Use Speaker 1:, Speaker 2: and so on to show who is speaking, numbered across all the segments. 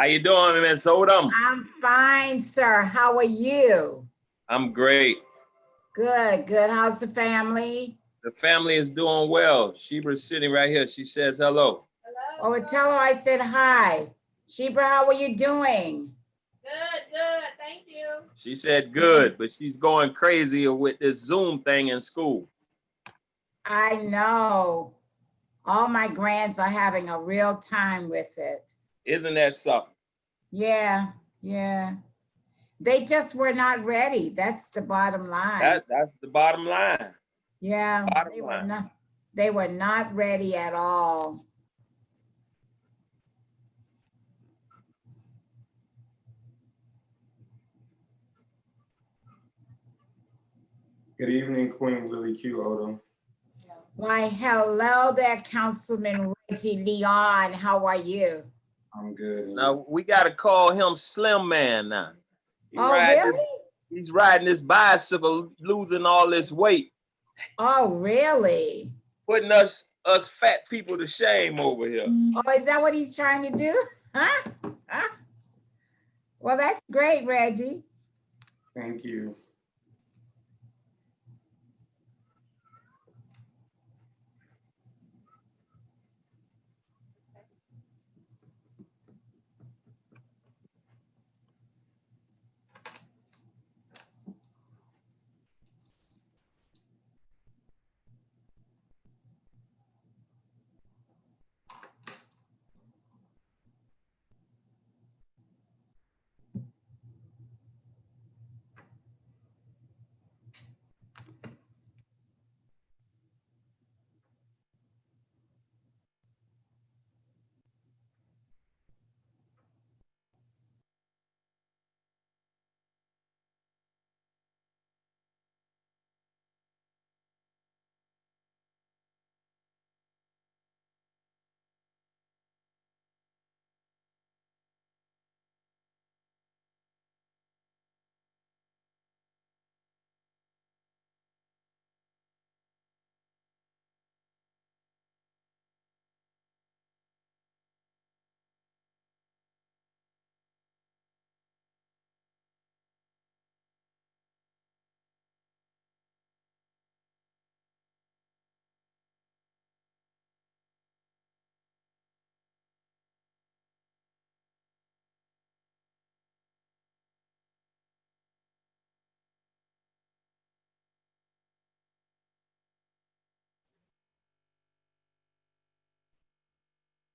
Speaker 1: How you doing, Miss Odom?
Speaker 2: I'm fine, sir. How are you?
Speaker 1: I'm great.
Speaker 2: Good, good. How's the family?
Speaker 1: The family is doing well. Shebra's sitting right here. She says hello.
Speaker 2: Hello. Oh, tell her I said hi. Shebra, how are you doing?
Speaker 3: Good, good. Thank you.
Speaker 1: She said good, but she's going crazy with this Zoom thing in school.
Speaker 2: I know. All my grands are having a real time with it.
Speaker 1: Isn't that something?
Speaker 2: Yeah, yeah. They just were not ready. That's the bottom line.
Speaker 1: That's the bottom line.
Speaker 2: Yeah, they were not ready at all.
Speaker 4: Good evening, Queen Lily Q. Odom.
Speaker 2: Why, hello there, Councilman Reggie Leon. How are you?
Speaker 4: I'm good.
Speaker 1: Now we got to call him Slim Man now.
Speaker 2: Really?
Speaker 1: He's riding this bicycle, losing all this weight.
Speaker 2: Oh, really?
Speaker 1: Putting us fat people to shame over here.
Speaker 2: Oh, is that what he's trying to do? Huh? Well, that's great, Reggie.
Speaker 4: Thank you.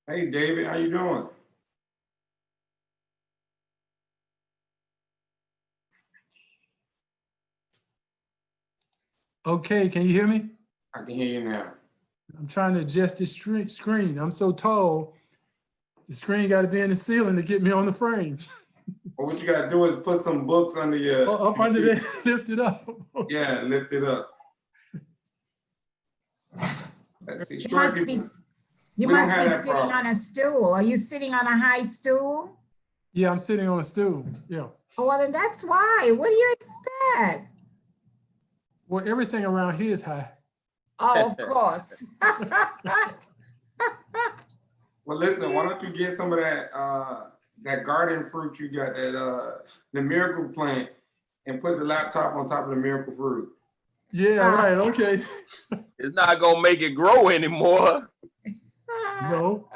Speaker 4: Hey, David, how you doing?
Speaker 5: Okay, can you hear me?
Speaker 4: I can hear you now.
Speaker 5: I'm trying to adjust this screen. I'm so tall. The screen got to be in the ceiling to get me on the frame.
Speaker 4: Well, what you got to do is put some books under your...
Speaker 5: Oh, up under there, lift it up.
Speaker 4: Yeah, lift it up. Let's see.
Speaker 2: You must be sitting on a stool. Are you sitting on a high stool?
Speaker 5: Yeah, I'm sitting on a stool. Yeah.
Speaker 2: Oh, well, then that's why. What do you expect?
Speaker 5: Well, everything around here is high.
Speaker 2: Oh, of course.
Speaker 4: Well, listen, why don't you get some of that that garden fruit you got, that the miracle plant, and put the laptop on top of the miracle fruit.
Speaker 5: Yeah, right. Okay.
Speaker 1: It's not gonna make it grow anymore.
Speaker 5: No.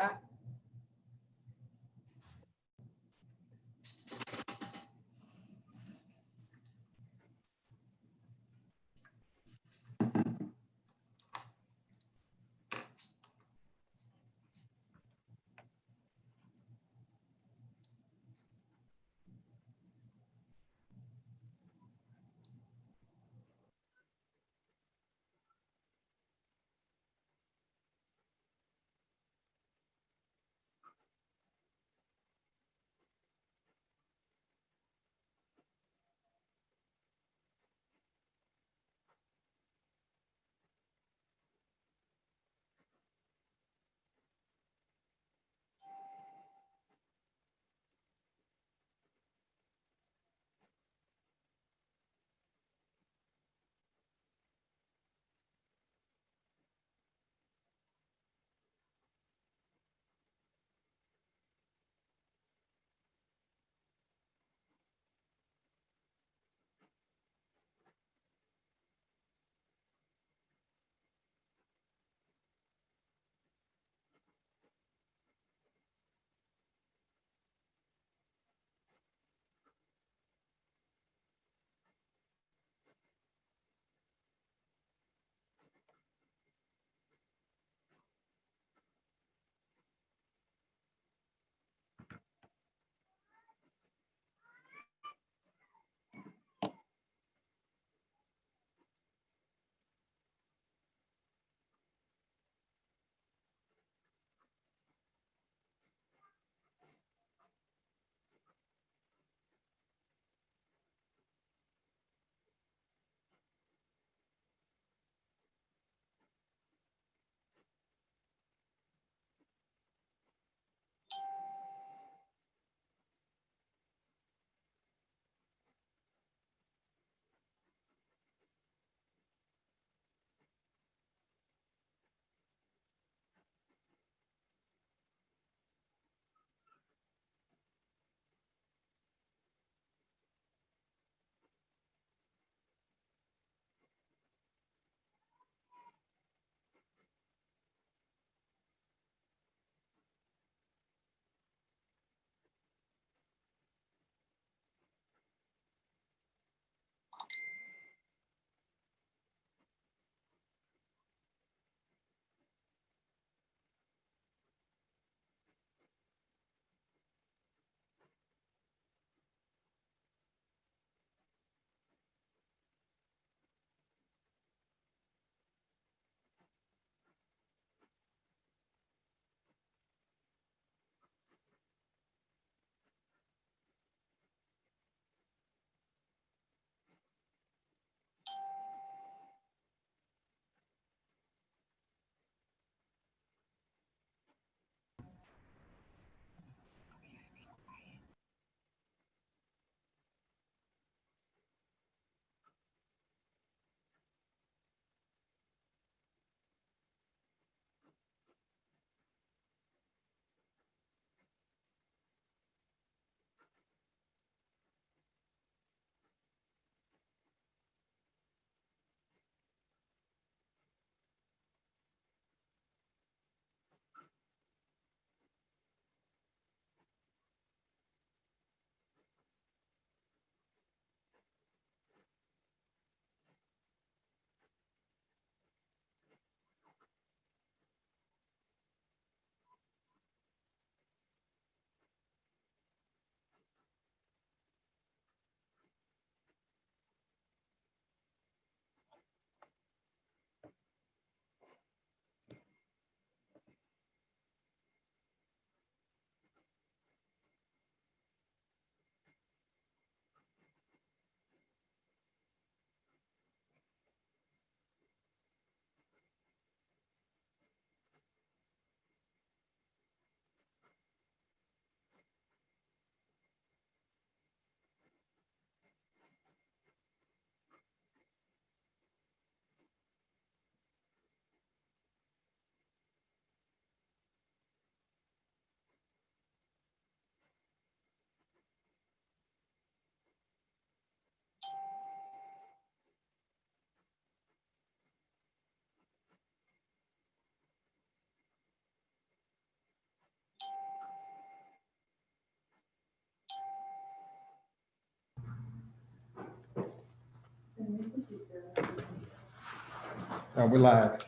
Speaker 4: We're live.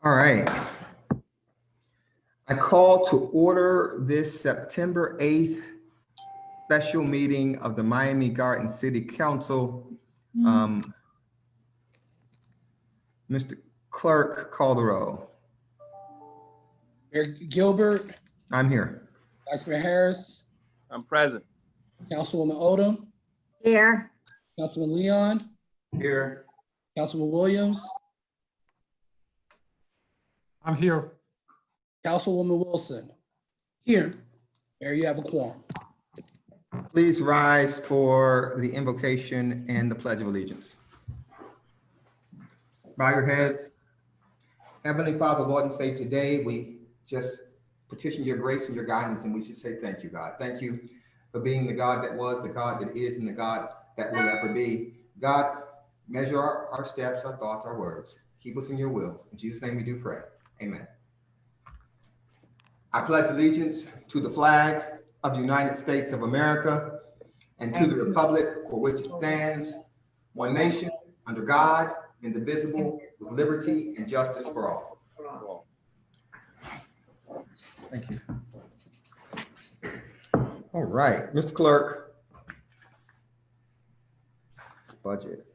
Speaker 4: All right. I call to order this September 8th special meeting of the Miami Garden City Council. Mr. Clerk, call the roll.
Speaker 6: Mayor Gilbert,
Speaker 4: I'm here.
Speaker 6: Vice Mayor Harris,
Speaker 1: I'm present.
Speaker 6: Councilwoman Odom,
Speaker 2: Here,
Speaker 6: Councilman Leon,
Speaker 4: Here.
Speaker 6: Councilman Williams,
Speaker 5: I'm here.
Speaker 6: Councilwoman Wilson. Here. Mayor, you have a quorum.
Speaker 4: Please rise for the invocation and the Pledge of Allegiance. Bow your heads. Heavenly Father, Lord and Savior, today we just petition your grace and your guidance, and we should say thank you, God. Thank you for being the God that was, the God that is, and the God that will ever be. God, measure our steps, our thoughts, our words. Keep us in your will. In Jesus' name we do pray. Amen. I pledge allegiance to the flag of the United States of America and to the republic for which it stands, one nation, under God, indivisible, with liberty and justice for all. Thank you. All right, Mr. Clerk. Budget.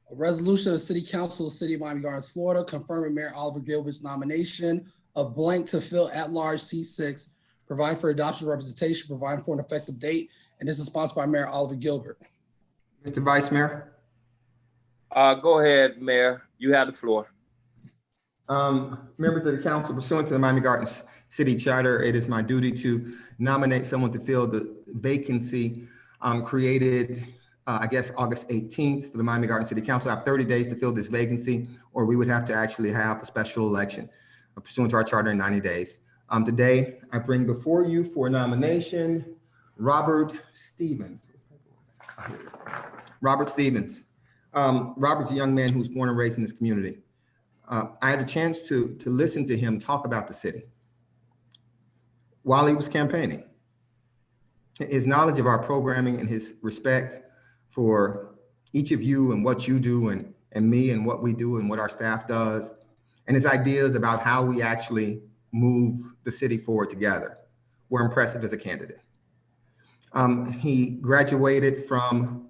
Speaker 6: A resolution of the City Council of the City of Miami Gardens, Florida, confirming Mayor Oliver Gilbert's nomination of blank to fill at-large C6, providing for adoption representation, providing for an effective date, and this is sponsored by Mayor Oliver Gilbert.
Speaker 4: Mr. Vice Mayor.
Speaker 1: Go ahead, Mayor. You have the floor.
Speaker 4: Members of the council, pursuant to the Miami Gardens City Charter, it is my duty to nominate someone to fill the vacancy created, I guess, August 18th for the Miami Gardens City Council. I have 30 days to fill this vacancy, or we would have to actually have a special election pursuant to our charter in 90 days. Today, I bring before you for nomination, Robert Stevens. Robert Stevens. Robert's a young man who's born and raised in this community. I had a chance to listen to him talk about the city while he was campaigning. His knowledge of our programming and his respect for each of you and what you do and me and what we do and what our staff does, and his ideas about how we actually move the city forward together were impressive as a candidate. He graduated from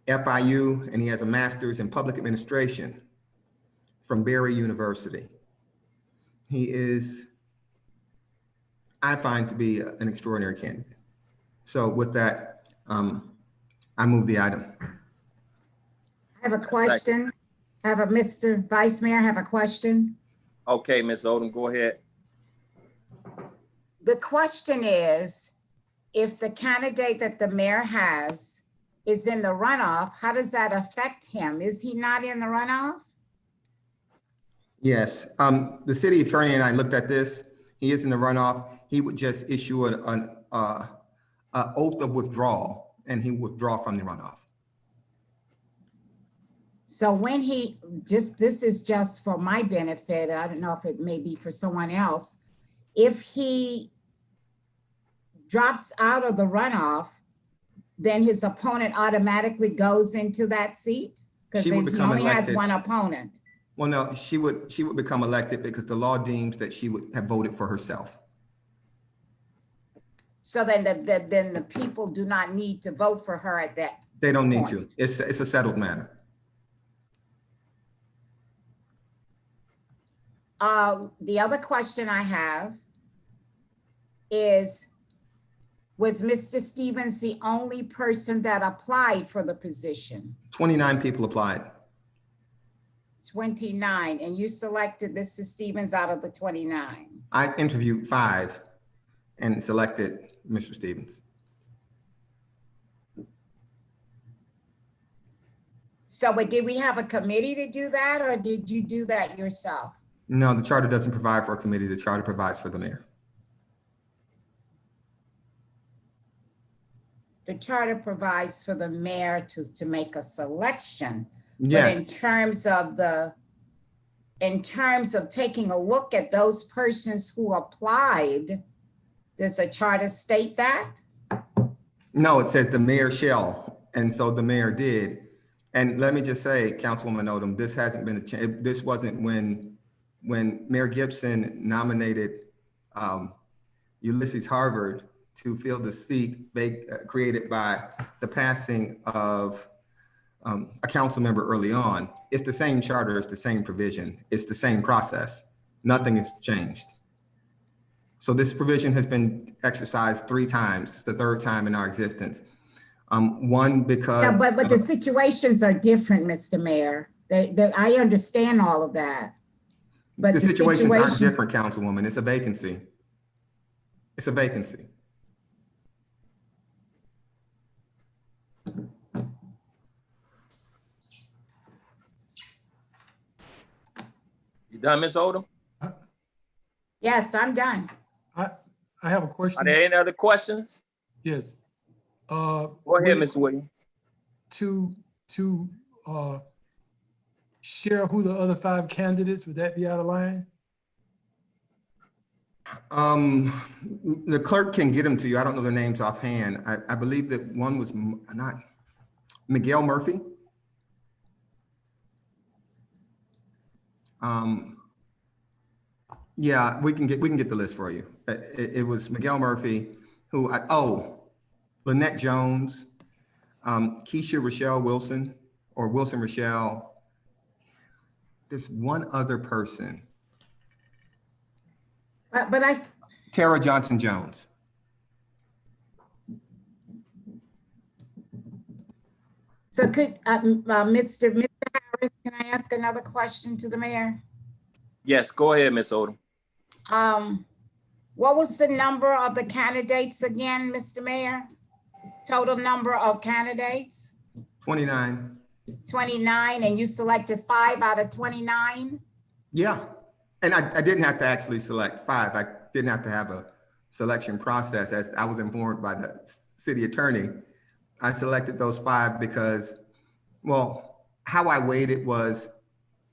Speaker 4: FIU and he has a master's in public administration from Barry University. He is, I find, to be an extraordinary candidate. So with that, I move the item.
Speaker 2: I have a question. I have a Mr. Vice Mayor, I have a question.
Speaker 1: Okay, Ms. Odom, go ahead.
Speaker 2: The question is, if the candidate that the mayor has is in the runoff, how does that affect him? Is he not in the runoff?
Speaker 4: Yes, the city attorney and I looked at this. He is in the runoff. He would just issue an oath of withdrawal, and he would withdraw from the runoff.
Speaker 2: So when he this is just for my benefit, I don't know if it may be for someone else. If he drops out of the runoff, then his opponent automatically goes into that seat? Because he only has one opponent.
Speaker 4: Well, no, she would become elected because the law deems that she would have voted for herself.
Speaker 2: So then the people do not need to vote for her at that.
Speaker 4: They don't need to. It's a settled matter.
Speaker 2: The other question I have is, was Mr. Stevens the only person that applied for the position?
Speaker 4: 29 people applied.
Speaker 2: 29, and you selected Mr. Stevens out of the 29.
Speaker 4: I interviewed 5 and selected Mr. Stevens.
Speaker 2: So, but did we have a committee to do that, or did you do that yourself?
Speaker 4: No, the charter doesn't provide for a committee. The charter provides for the mayor.
Speaker 2: The charter provides for the mayor to make a selection.
Speaker 4: Yes.
Speaker 2: But in terms of taking a look at those persons who applied, Does the charter state that?
Speaker 4: No, it says the mayor shall, and so the mayor did. And let me just say, Councilwoman Odom, this hasn't been a change. This wasn't when Mayor Gibson nominated Ulysses Harvard to fill the seat created by the passing of a council member early on. It's the same charter, it's the same provision, it's the same process. Nothing has changed. So this provision has been exercised 3 times. It's the 3rd time in our existence. One because—
Speaker 2: Yeah, but the situations are different, Mr. Mayor. I understand all of that. But
Speaker 4: the situations aren't different, Councilwoman. It's a vacancy. It's a vacancy.
Speaker 1: You done, Ms. Odom?
Speaker 2: Yes, I'm done.
Speaker 5: I have a question.
Speaker 1: Are there any other questions?
Speaker 5: Yes.
Speaker 1: Go ahead, Mr. Williams.
Speaker 5: To share who the other 5 candidates, would that be out of line?
Speaker 4: The clerk can get them to you. I don't know their names offhand. I believe that one was not Miguel Murphy. Yeah, we can get the list for you. It was Miguel Murphy, Lanette Jones, Keisha Rochelle Wilson, or Wilson Rochelle. There's one other person.
Speaker 2: But
Speaker 4: Tara Johnson Jones.
Speaker 2: so could, Mr. Harris, can I ask another question to the mayor?
Speaker 1: Yes, go ahead, Ms. Odom.
Speaker 2: What was the number of the candidates again, Mr. Mayor? Total number of candidates?
Speaker 4: 29.
Speaker 2: 29, and you selected 5 out of 29?
Speaker 4: Yeah, and I didn't have to actually select 5. I didn't have to have a selection process, as I was informed by the city attorney. I selected those 5 because, well, how I weighed it was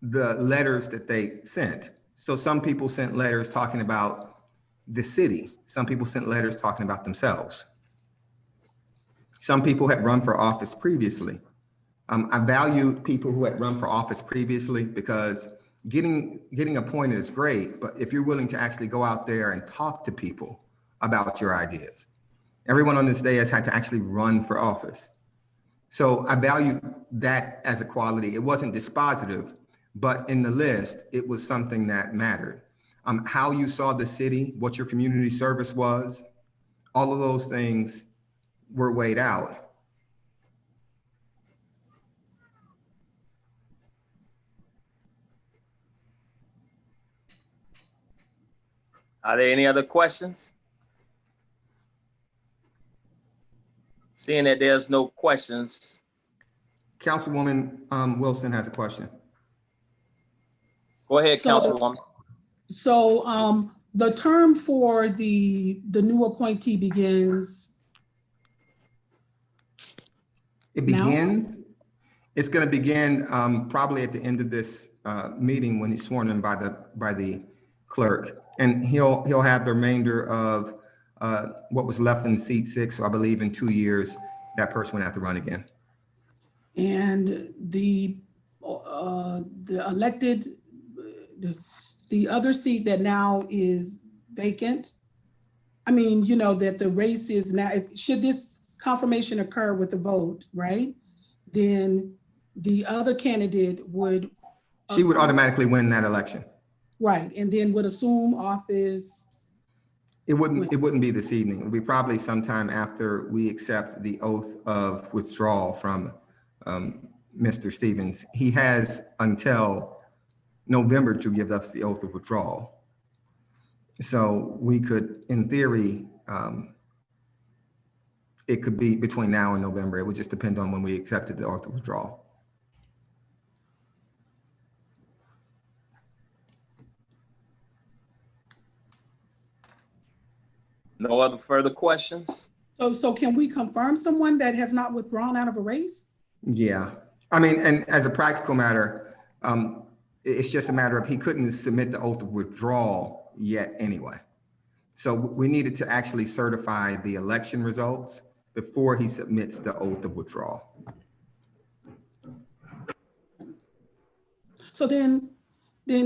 Speaker 4: the letters that they sent. So some people sent letters talking about the city. Some people sent letters talking about themselves. Some people had run for office previously. I valued people who had run for office previously because getting appointed is great, but if you're willing to actually go out there and talk to people about your ideas, everyone on this day has had to actually run for office. So I valued that as a quality. It wasn't dispositive, but in the list, it was something that mattered. How you saw the city, what your community service was, all of those things were weighed out.
Speaker 1: Are there any other questions? Seeing that there's no questions.
Speaker 4: Councilwoman Wilson has a question.
Speaker 1: Go ahead,
Speaker 7: So-
Speaker 1: Councilwoman.
Speaker 7: So the term for the new appointee begins.
Speaker 4: It
Speaker 7: Now?
Speaker 4: begins, it's going to begin probably at the end of this meeting when he's sworn in by the clerk. And he'll have the remainder of what was left in seat 6. So I believe in 2 years, that person would have to run again.
Speaker 7: And the elected, the other seat that now is vacant, I mean, you know, that the race is now, should this confirmation occur with the vote, right? Then the other candidate would.
Speaker 4: She would automatically win that election.
Speaker 7: Right, and then would assume office.
Speaker 4: It wouldn't be this evening. It would be probably sometime after we accept the oath of withdrawal from Mr. Stevens. He has until November to give us the oath of withdrawal. So we could, in theory, it could be between now and November. It would just depend on when we accepted the oath of withdrawal.
Speaker 1: No other further questions?
Speaker 7: So can we confirm someone that has not withdrawn out of a race?
Speaker 4: Yeah, I mean, and as a practical matter, it's just a matter of he couldn't submit the oath of withdrawal yet anyway. So we needed to actually certify the election results before he submits the oath of withdrawal.
Speaker 7: So then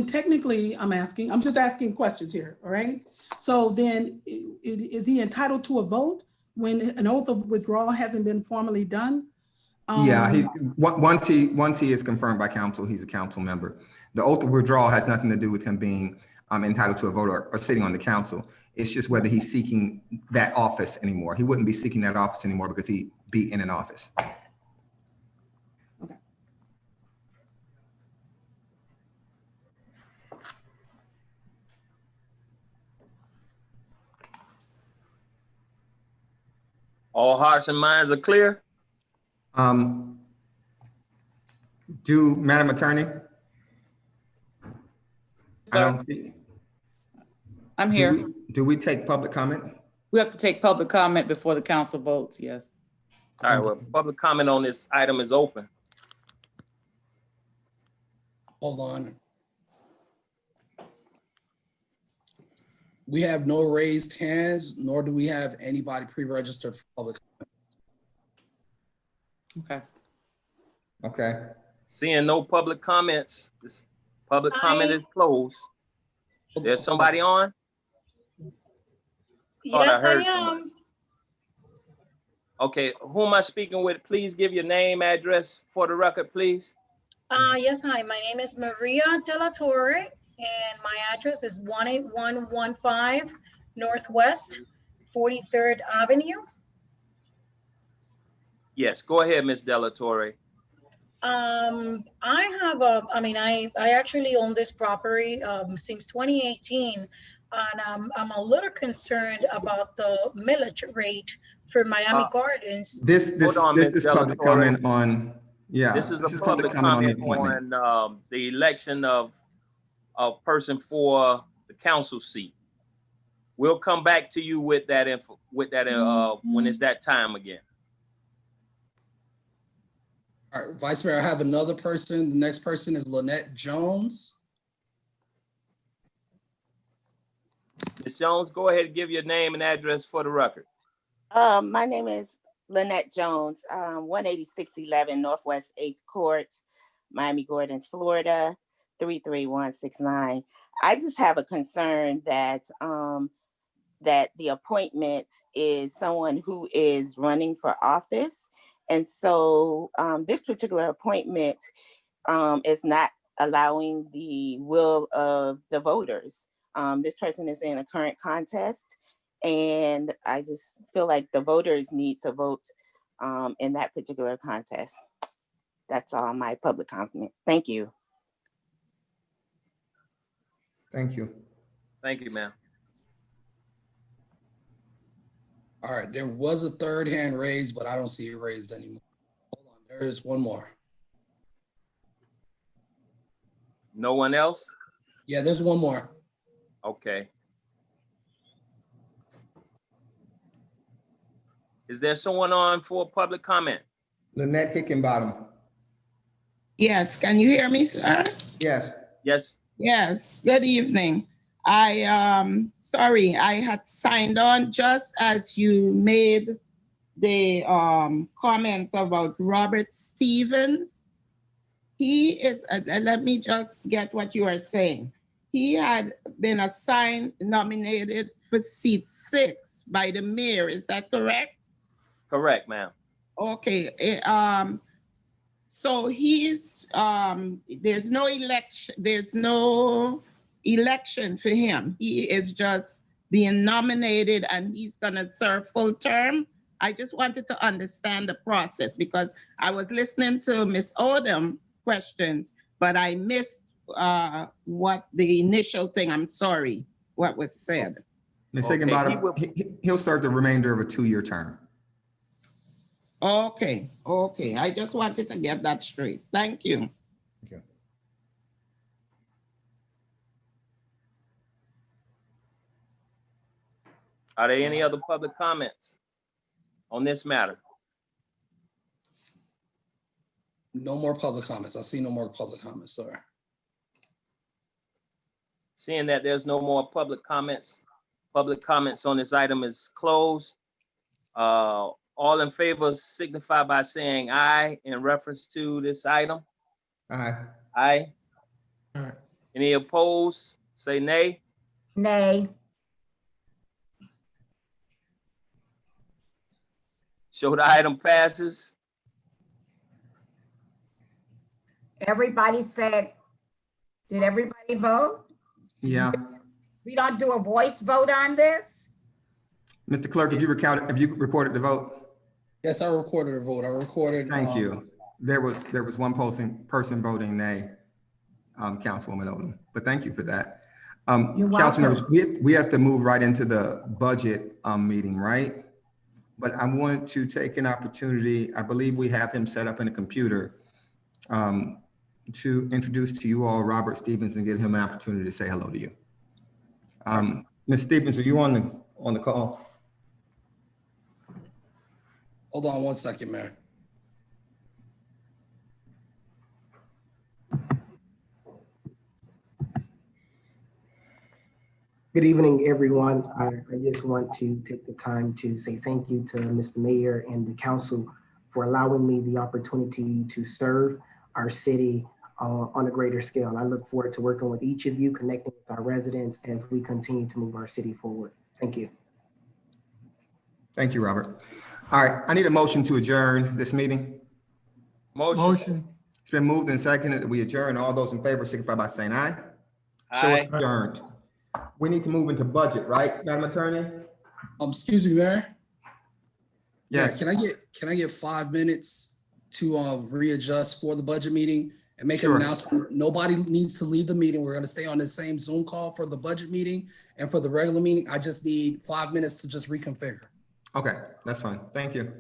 Speaker 7: technically, I'm just asking questions here, all right? So then is he entitled to a vote when an oath of withdrawal hasn't been formally done?
Speaker 4: Yeah, once he is confirmed by council, he's a council member. The oath of withdrawal has nothing to do with him being entitled to a vote or sitting on the council. It's just whether he's seeking that office anymore. He wouldn't be seeking that office anymore because he'd be in an office.
Speaker 7: Okay.
Speaker 1: All hearts and minds are clear?
Speaker 4: Madam Attorney? I don't see.
Speaker 8: I'm here.
Speaker 4: Do we take public comment?
Speaker 8: We have to take public comment before the council votes, yes.
Speaker 1: All right, well, public comment on this item is open.
Speaker 6: Hold on. We have no raised hands, nor do we have anybody pre-registered for public.
Speaker 8: Okay.
Speaker 4: Okay.
Speaker 1: Seeing no public comments, this public comment is closed. There's somebody on? Thought I
Speaker 3: Yes, I
Speaker 1: heard
Speaker 3: am.
Speaker 1: somebody. Okay, who am I speaking with? Please give your name, address for the record, please.
Speaker 3: Yes, hi, my name is Maria de la Torre, and my address is 18115 Northwest 43rd Avenue.
Speaker 1: Yes, go ahead, Ms. Delatorre.
Speaker 3: I actually own this property since 2018, and I'm a little concerned about the millage rate for Miami Gardens.
Speaker 4: This
Speaker 1: Hold on,
Speaker 4: is
Speaker 1: Ms.
Speaker 4: public
Speaker 1: Delatorre.
Speaker 4: comment on, yeah.
Speaker 1: This is a
Speaker 4: this
Speaker 1: public
Speaker 4: on the
Speaker 1: comment
Speaker 4: appointment.
Speaker 1: on the election of a person for the council seat. We'll come back to you with that info, when it's that time again.
Speaker 6: All right, Vice Mayor, I have another person. The next person is Lanette Jones.
Speaker 1: Ms. Jones, go ahead and give your name and address for the record.
Speaker 9: My name is Lynette Jones, 18611 Northwest 8th Court, Miami Gardens, Florida, 33169. I just have a concern that that the appointment is someone who is running for office. And so this particular appointment is not allowing the will of the voters. This person is in a current contest, and I just feel like the voters need to vote in that particular contest. That's all my public comment. Thank you.
Speaker 4: Thank you.
Speaker 1: Thank you, ma'am.
Speaker 6: All right, there was a third hand raised, but I don't see it raised anymore. Hold on, there is one more.
Speaker 1: No one else?
Speaker 6: Yeah, there's one more.
Speaker 1: Okay. Is there someone on for public comment?
Speaker 4: Lynette Hickenbottom.
Speaker 10: Yes, can you hear me, sir?
Speaker 4: Yes.
Speaker 1: Yes.
Speaker 10: Yes, good evening. Sorry, I had signed on just as you made the comment about Robert Stevens. He is, let me just get what you are saying. He had been nominated for seat 6 by the mayor, is that correct?
Speaker 1: Correct, ma'am.
Speaker 10: Okay, so he's, there's no election for him. He is just being nominated and he's gonna serve full term. I just wanted to understand the process because I was listening to Ms. Odom questions, but I missed what the initial thing, I'm sorry, what was said.
Speaker 4: Ms.
Speaker 1: Okay,
Speaker 4: Hickenbottom, he'll serve the remainder of a 2-year term.
Speaker 10: Okay, I just wanted to get that straight. Thank you.
Speaker 4: Okay.
Speaker 1: Are there any other public comments on this matter?
Speaker 6: No more public comments. I see no more public comments, sir.
Speaker 1: Seeing that there's no more public comments, Public comments on this item is closed. All in favor signify by saying aye in reference to this item.
Speaker 4: Aye.
Speaker 1: Aye.
Speaker 5: Aye.
Speaker 1: Any opposed? Say nay.
Speaker 2: Nay.
Speaker 1: Show the item passes.
Speaker 2: Everybody said, did everybody vote?
Speaker 4: Yeah.
Speaker 2: We don't do a voice vote on this?
Speaker 4: Mr. Clerk, have you recorded the vote?
Speaker 6: Yes, I recorded a vote. I recorded.
Speaker 4: Thank you. There was one person voting nay, Councilwoman Odom, but thank you for that.
Speaker 2: You're
Speaker 4: Council
Speaker 2: welcome.
Speaker 4: members, we have to move right into the budget meeting, right? But I want to take an opportunity, I believe we have him set up in a computer, to introduce to you all Robert Stevens and give him an opportunity to say hello to you. Ms. Stevens, are you on the call?
Speaker 6: Hold on one second, Mayor.
Speaker 11: Good evening, everyone. I just want to take the time to say thank you to Mr. Mayor and the council for allowing me the opportunity to serve our city on a greater scale. I look forward to working with each of you, connecting with our residents as we continue to move our city forward. Thank you.
Speaker 4: Thank you, Robert. All right, I need a motion to adjourn this meeting.
Speaker 1: Motion.
Speaker 4: It's been moved and seconded that we adjourn. All those in favor signify by saying aye. So
Speaker 1: Aye.
Speaker 4: it's adjourned. We need to move into budget, right, Madam Attorney?
Speaker 6: Excuse me, Mayor.
Speaker 4: Yes.
Speaker 6: Yeah, can I get 5 minutes to readjust for the budget meeting and make
Speaker 4: Sure.
Speaker 6: an announcement? Nobody needs to leave the meeting. We're going to stay on the same Zoom call for the budget meeting and for the regular meeting. I just need 5 minutes to just reconfigure.
Speaker 4: Okay, that's fine. Thank you.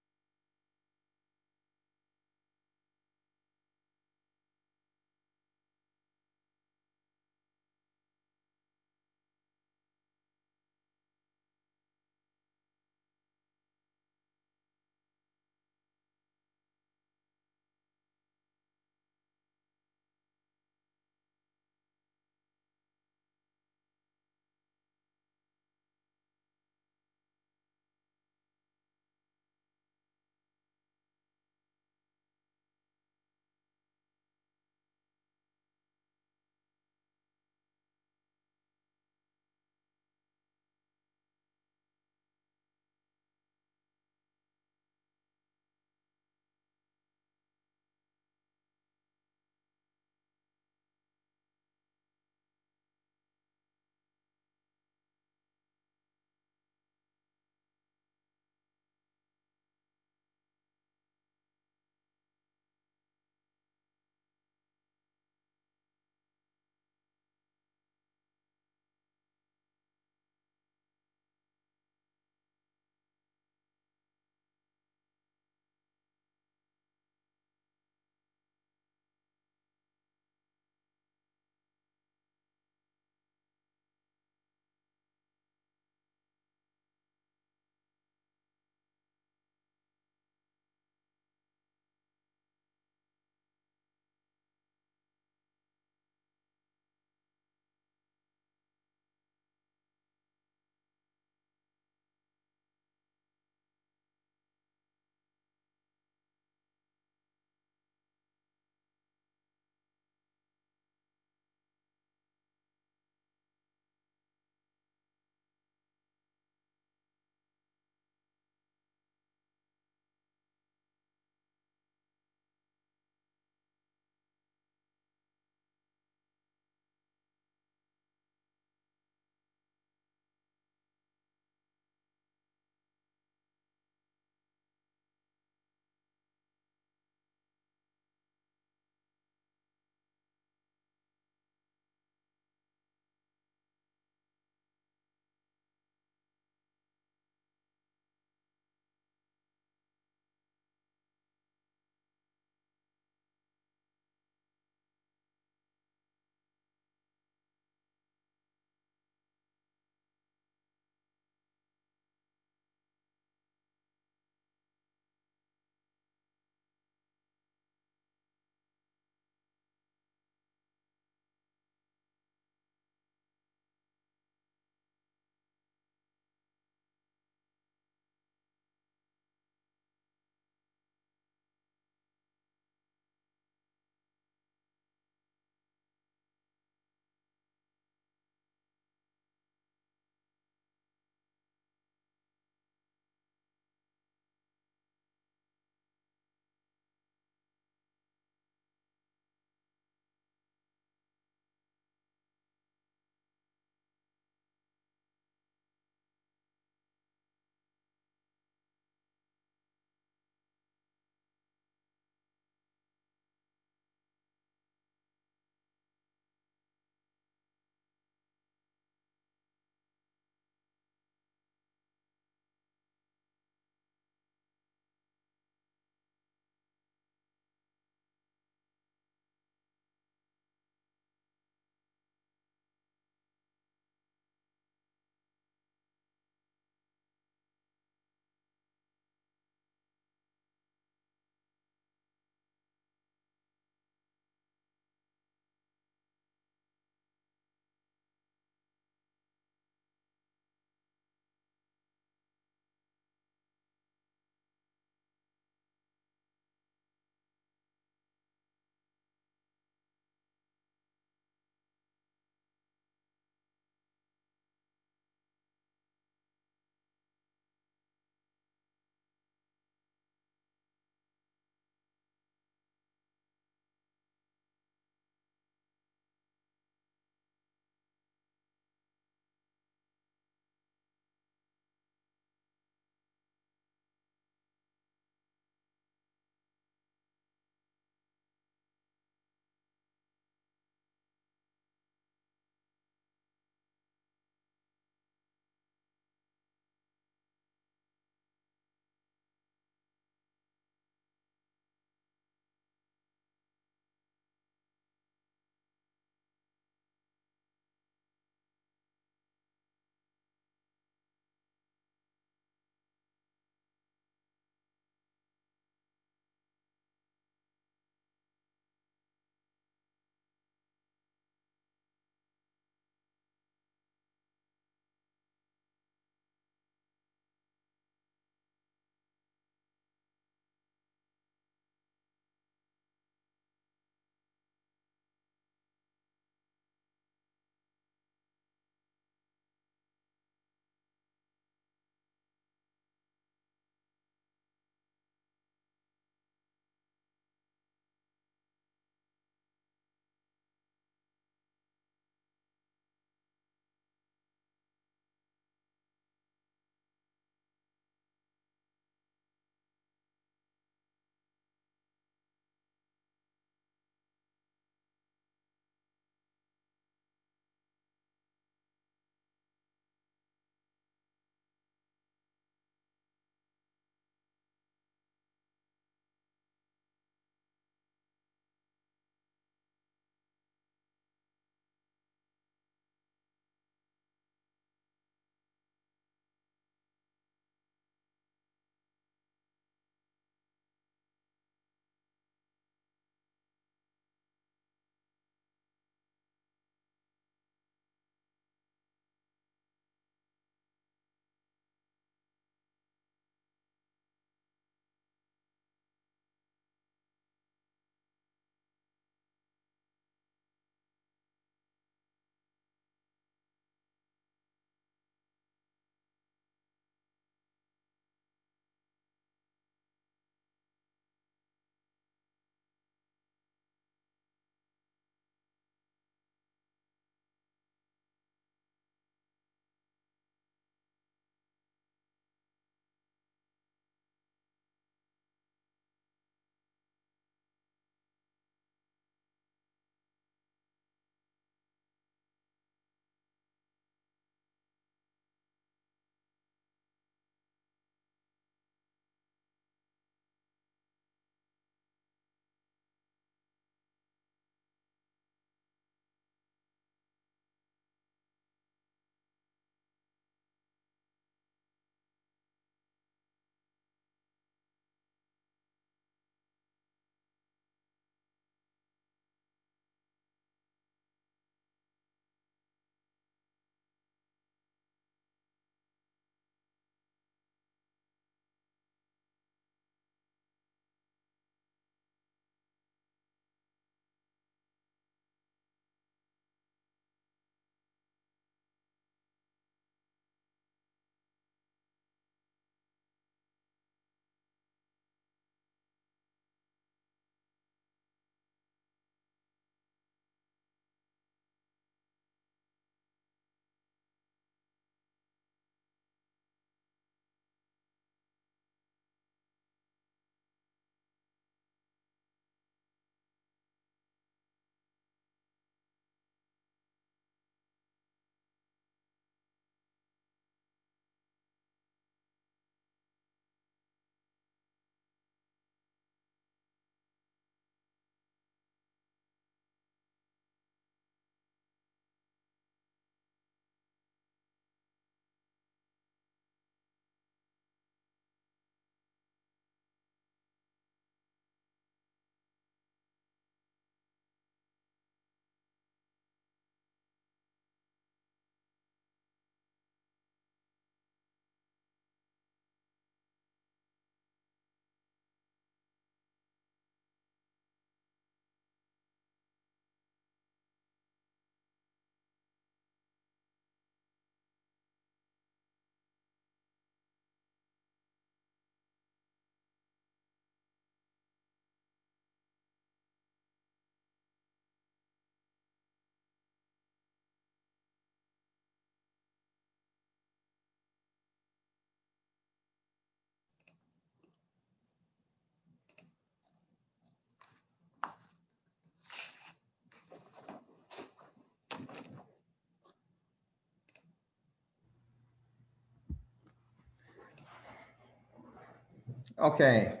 Speaker 4: Okay.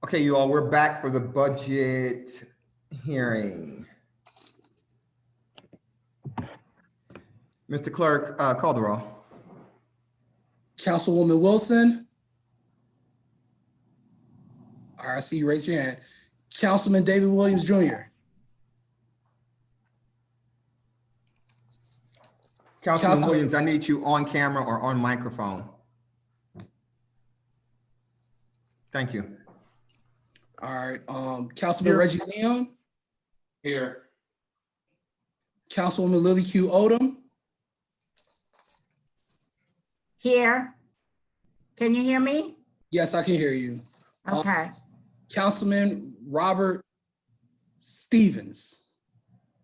Speaker 4: Okay, you all, we're back for the budget hearing. Mr. Clerk, call the roll.
Speaker 6: Councilwoman Wilson. All right, I see you raise your hand. Councilman David Williams Jr.
Speaker 4: Councilman Williams, I need you on camera or on microphone. Thank you.
Speaker 6: All right, Councilman Reggie Leon.
Speaker 12: Here.
Speaker 6: Councilwoman Lily Q. Odom.
Speaker 2: Here. Can you hear me?
Speaker 6: Yes, I can hear you.
Speaker 2: Okay.
Speaker 6: Councilman Robert Stevens.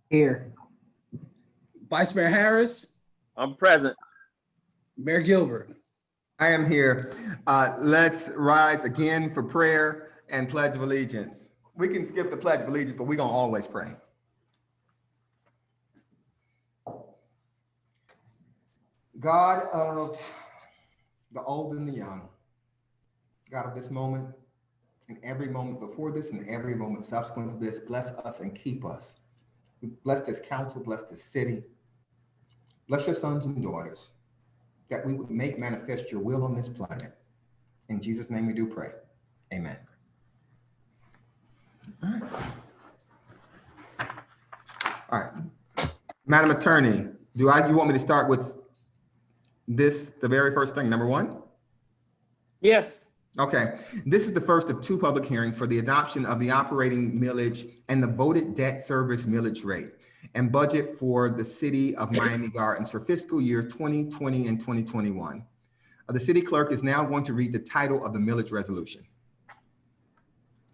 Speaker 11: Here.
Speaker 6: Vice Mayor Harris.
Speaker 1: I'm present.
Speaker 6: Mayor Gilbert.
Speaker 4: I am here. Let's rise again for prayer and Pledge of Allegiance. We can skip the Pledge of Allegiance, but we're gonna always pray. God of the old and the young, God of this moment and every moment before this and every moment subsequent to this, bless us and keep us. Bless this council, bless this city. Bless your sons and daughters, that we would make manifest your will on this planet. In Jesus' name we do pray. Amen. All right. All right. Madam Attorney, you want me to start with this, the very first thing, number one?
Speaker 8: Yes.
Speaker 4: Okay. This is the first of two public hearings for the adoption of the operating millage and the voted debt service millage rate and budget for the city of Miami Gardens for fiscal year 2020 and 2021. The city clerk is now going to read the title of the millage resolution.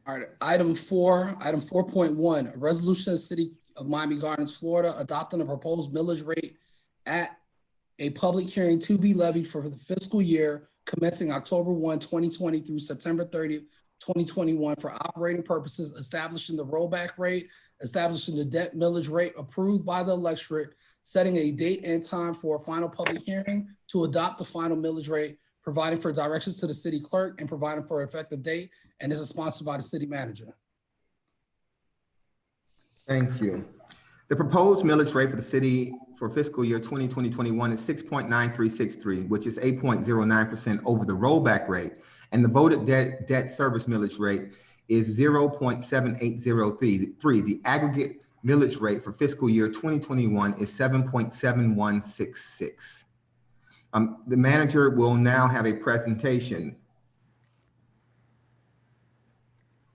Speaker 6: All right, item 4.1, a resolution of the City of Miami Gardens, Florida, adopting a proposed millage rate at a public hearing to be levied for the fiscal year commencing October 1, 2020 through September 30, 2021 for operating purposes, establishing the rollback rate, establishing the debt millage rate approved by the electorate, setting a date and time for a final public hearing to adopt the final millage rate, providing for directions to the city clerk and providing for an effective date, and this is sponsored by the city manager.
Speaker 4: Thank you. The proposed millage rate for the city for fiscal year 2020-21 is 6.9363, which is 8.09% over the rollback rate, and the voted debt service millage rate is 0.7803. The aggregate millage rate for fiscal year 2021 is 7.7166. The manager will now have a presentation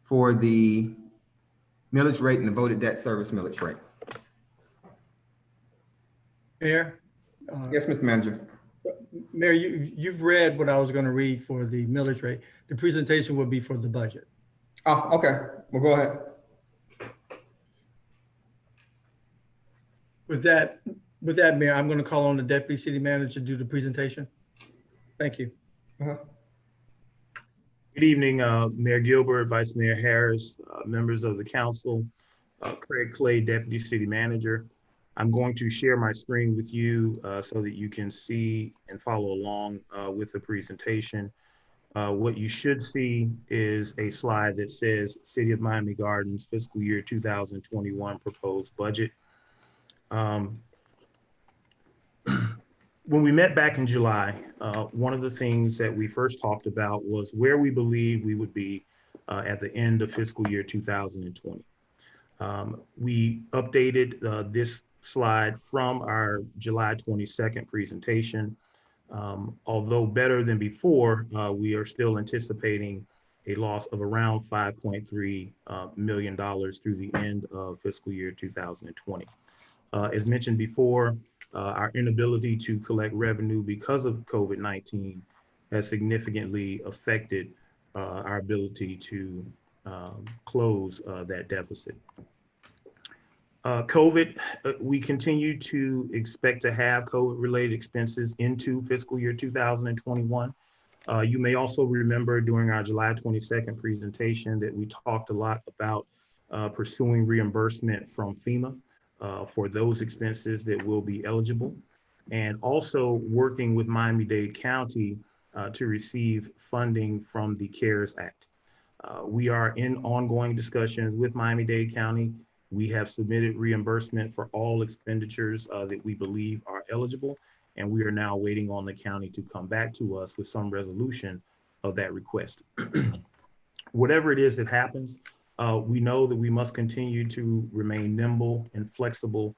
Speaker 4: for the millage rate and the voted debt service millage rate.
Speaker 13: Mayor?
Speaker 4: Yes, Mr. Manager.
Speaker 13: Mayor, you've read what I was going to read for the millage rate. The presentation will be for the budget.
Speaker 4: Oh, okay. Well, go ahead.
Speaker 13: With that, Mayor, I'm going to call on the Deputy City Manager to do the presentation. Thank you.
Speaker 14: Good evening, Mayor Gilbert, Vice Mayor Harris, members of the council, Craig Clay, Deputy City Manager. I'm going to share my screen with you so that you can see and follow along with the presentation. What you should see is a slide that says City of Miami Gardens fiscal year 2021 proposed budget. When we met back in July, one of the things that we first talked about was where we believe we would be at the end of fiscal year 2020. We updated this slide from our July 22nd presentation. Although better than before, we are still anticipating a loss of around $5.3 million through the end of fiscal year 2020. As mentioned before, our inability to collect revenue because of COVID-19 has significantly affected our ability to close that deficit. COVID, we continue to expect to have COVID-related expenses into fiscal year 2021. You may also remember during our July 22nd presentation that we talked a lot about pursuing reimbursement from FEMA for those expenses that will be eligible. and also working with Miami-Dade County to receive funding from the CARES Act. We are in ongoing discussions with Miami-Dade County. We have submitted reimbursement for all expenditures that we believe are eligible, and we are now waiting on the county to come back to us with some resolution of that request. Whatever it is that happens, we know that we must continue to remain nimble and flexible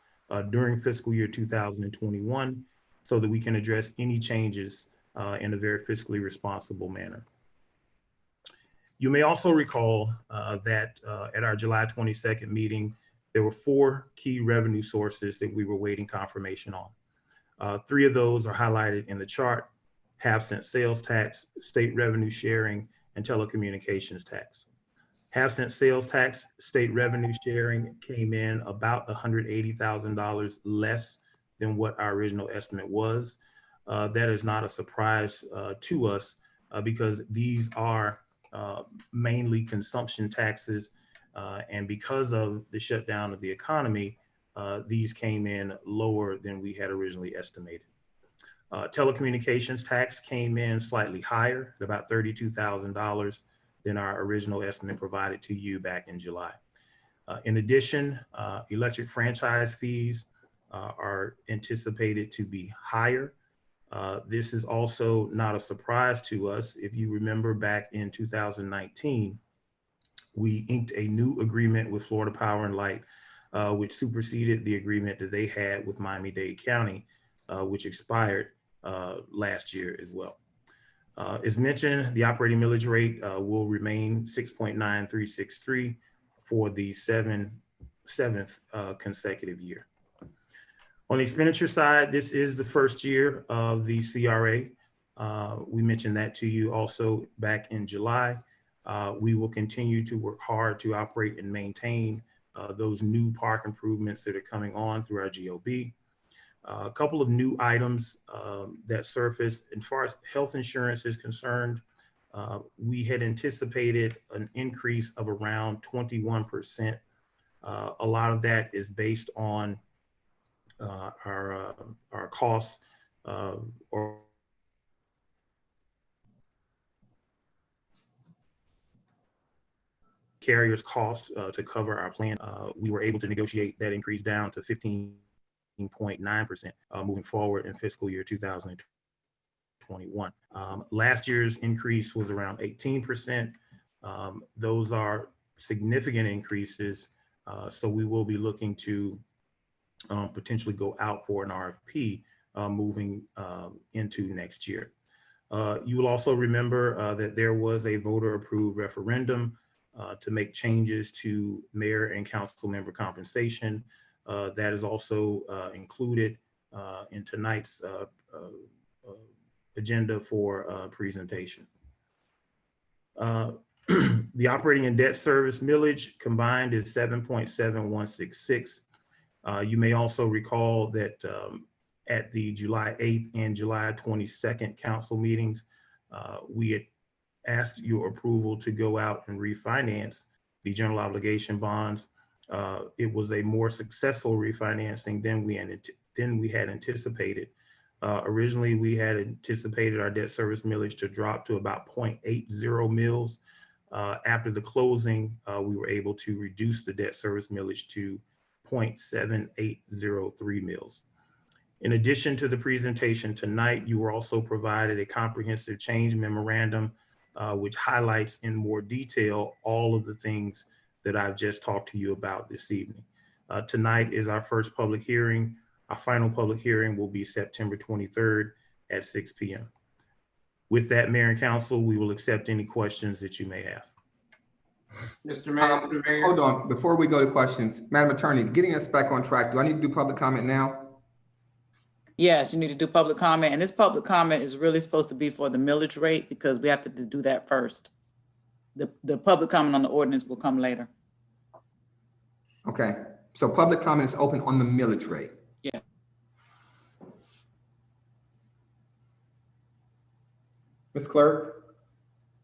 Speaker 14: during fiscal year 2021 so that we can address any changes in a very fiscally responsible manner. You may also recall that at our July 22nd meeting, there were 4 key revenue sources that we were waiting confirmation on. 3 of those are highlighted in the chart: half-cent sales tax, state revenue sharing, and telecommunications tax. Half-cent sales tax, state revenue sharing came in about $180,000 less than what our original estimate was. That is not a surprise to us because these are mainly consumption taxes, and because of the shutdown of the economy, these came in lower than we had originally estimated. Telecommunications tax came in slightly higher, at about $32,000 than our original estimate provided to you back in July. In addition, electric franchise fees are anticipated to be higher. This is also not a surprise to us. If you remember back in 2019, we inked a new agreement with Florida Power and Light, which superseded the agreement that they had with Miami-Dade County, which expired last year as well. As mentioned, the operating millage rate will remain 6.9363 for the seventh consecutive year. On the expenditure side, this is the first year of the CRA. We mentioned that to you also back in July. We will continue to work hard to operate and maintain those new park improvements that are coming on through our GOB. A couple of new items that surfaced. As far as health insurance is concerned, we had anticipated an increase of around 21%. A lot of that is based on our costs or carriers' costs to cover our plan. We were able to negotiate that increase down to 15.9% moving forward in fiscal year 2021. Last year's increase was around 18%. Those are significant increases, so we will be looking to potentially go out for an RFP moving into next year. You will also remember that there was a voter-approved referendum to make changes to mayor and council member compensation. That is also included in tonight's agenda for presentation. The operating and debt service millage combined is 7.7166. You may also recall that at the July 8th and July 22nd council meetings, we had asked your approval to go out and refinance the general obligation bonds. It was a more successful refinancing than we had anticipated. Originally, we had anticipated our debt service millage to drop to about 0.80 mils. After the closing, we were able to reduce the debt service millage to 0.7803 mils. In addition to the presentation tonight, you were also provided a comprehensive change memorandum, which highlights in more detail all of the things that I've just talked to you about this evening. Tonight is our first public hearing. Our final public hearing will be September 23rd at 6 p.m. With that, Mayor and Council, we will accept any questions that you may have.
Speaker 4: Mr. Mayor, hold on. Before we go to questions, Madam Attorney, getting us back on track, do I need to do public comment now?
Speaker 8: Yes, you need to do public comment, and this public comment is really supposed to be for the millage rate because we have to do that first. The public comment on the ordinance will come later.
Speaker 4: Okay, so public comment is open on the millage rate.
Speaker 8: Yeah.
Speaker 4: Mr. Clerk?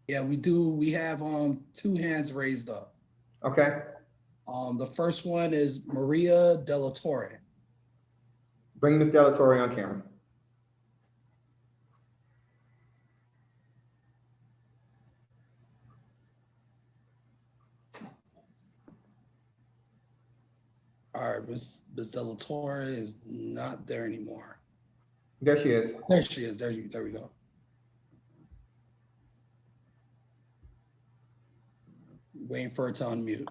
Speaker 6: Yeah, we do. We have 2 hands raised up.
Speaker 4: Okay.
Speaker 6: The first one is Maria Della Torre.
Speaker 4: Bring Ms. Della Torre on camera.
Speaker 6: All right, Ms. Della Torre is not there anymore.
Speaker 4: There she is.
Speaker 6: There she is. There we go. Waiting for her to unmute.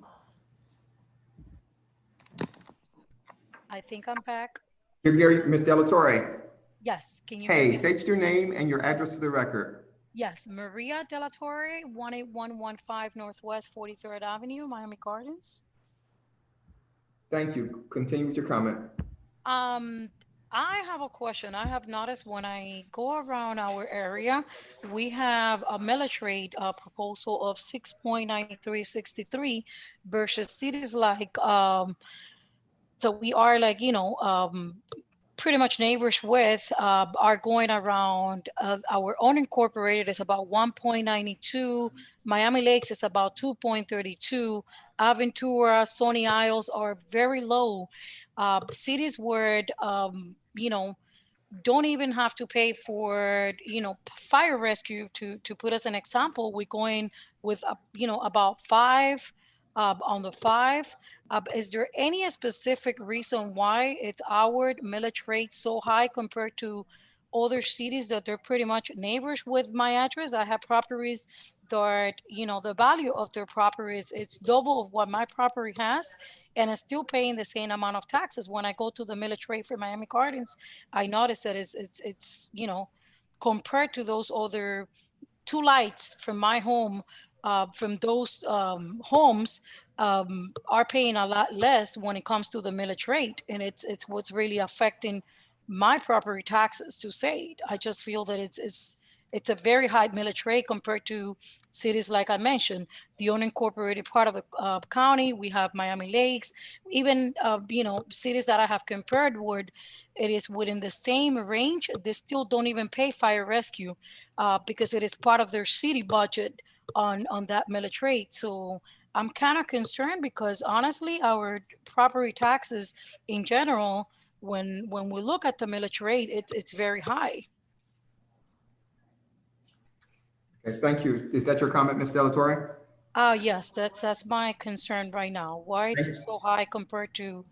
Speaker 12: I think I'm back.
Speaker 4: Ms. Della Torre.
Speaker 12: Yes, can you hear
Speaker 4: Hey,
Speaker 12: me?
Speaker 4: state your name and your address to the record.
Speaker 12: Yes, Maria De La Torre, 18115 Northwest 43rd Avenue, Miami Gardens.
Speaker 4: Thank you. Continue with your comment.
Speaker 12: I have a question. I have noticed when I go around our area, we have a millage rate proposal of 6.9363 versus cities like that we are like, pretty much neighbors with are going around our own incorporated is about 1.92. Miami Lakes is about 2.32. Aventura, Stony Isles are very low. Cities where, don't even have to pay for, fire rescue to put as an example. We're going with, about 5 on the 5. Is there any specific reason why it's our millage rate so high compared to other cities that they're pretty much neighbors with my address? I have properties that, the value of their properties, it's double of what my property has, and it's still paying the same amount of taxes. When I go to the millage rate for Miami Gardens, I notice that it's compared to those other 2 lights from my home, from those homes are paying a lot less when it comes to the millage rate. And it's what's really affecting my property taxes to say. I just feel that it's a very high millage rate compared to cities like I mentioned, the unincorporated part of the county. We have Miami Lakes, even cities that I have compared with, it is within the same range. They still don't even pay fire rescue because it is part of their city budget on that millage rate. So I'm kind of concerned because honestly, our property taxes in general, when we look at the millage rate, it's very high.
Speaker 4: Okay, thank you. Is that your comment, Ms. Della Torre?
Speaker 12: Yes, that's my concern right now. Why it's so high compared to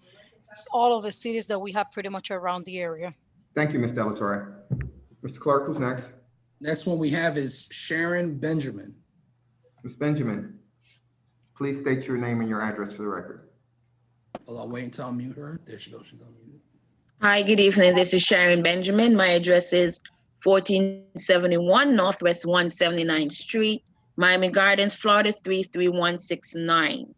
Speaker 12: all of the cities that we have pretty much around the area.
Speaker 4: Thank you, Ms. Della Torre. Mr. Clerk, who's next?
Speaker 6: Next one we have is Sharon Benjamin.
Speaker 4: Ms. Benjamin, please state your name and your address for the record.
Speaker 6: Hold on, wait until I mute her. There she goes, she's unmuted.
Speaker 15: Hi, good evening. This is Sharon Benjamin. My address is 1471 Northwest 179th Street, Miami Gardens, Florida 33169.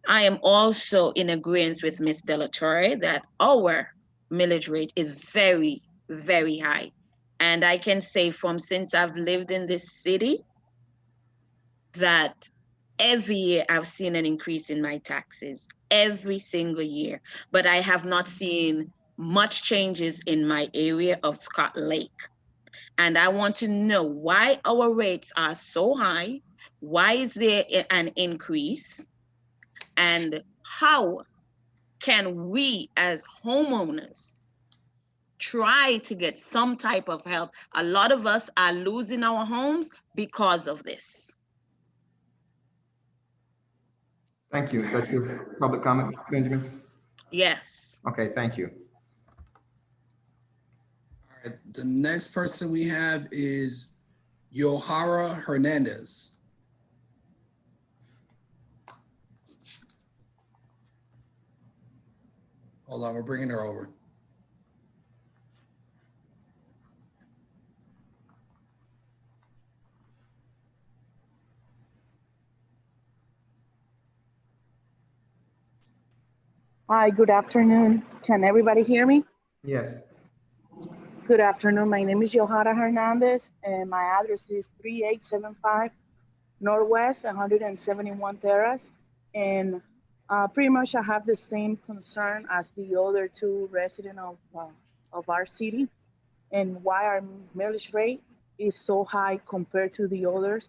Speaker 15: I am also in agreement with Ms. Della Torre that our millage rate is very, very high. And I can say since I've lived in this city that every year I've seen an increase in my taxes, every single year, but I have not seen much changes in my area of Scott Lake. And I want to know why our rates are so high. Why is there an increase? And how can we as homeowners try to get some type of help? A lot of us are losing our homes because of this.
Speaker 4: Thank you. Is that your public comment, Ms. Benjamin?
Speaker 15: Yes.
Speaker 4: Okay, thank you.
Speaker 6: All right, the next person we have is Yohara Hernandez. Hold on, we're bringing her over.
Speaker 16: Hi, good afternoon. Can everybody hear me?
Speaker 4: Yes.
Speaker 16: Good afternoon. My name is Yohara Hernandez, and my address is 3875 Northwest 171 Terrace. And pretty much I have the same concern as the other 2 residents of our city, and why our millage rate is so high compared to the others.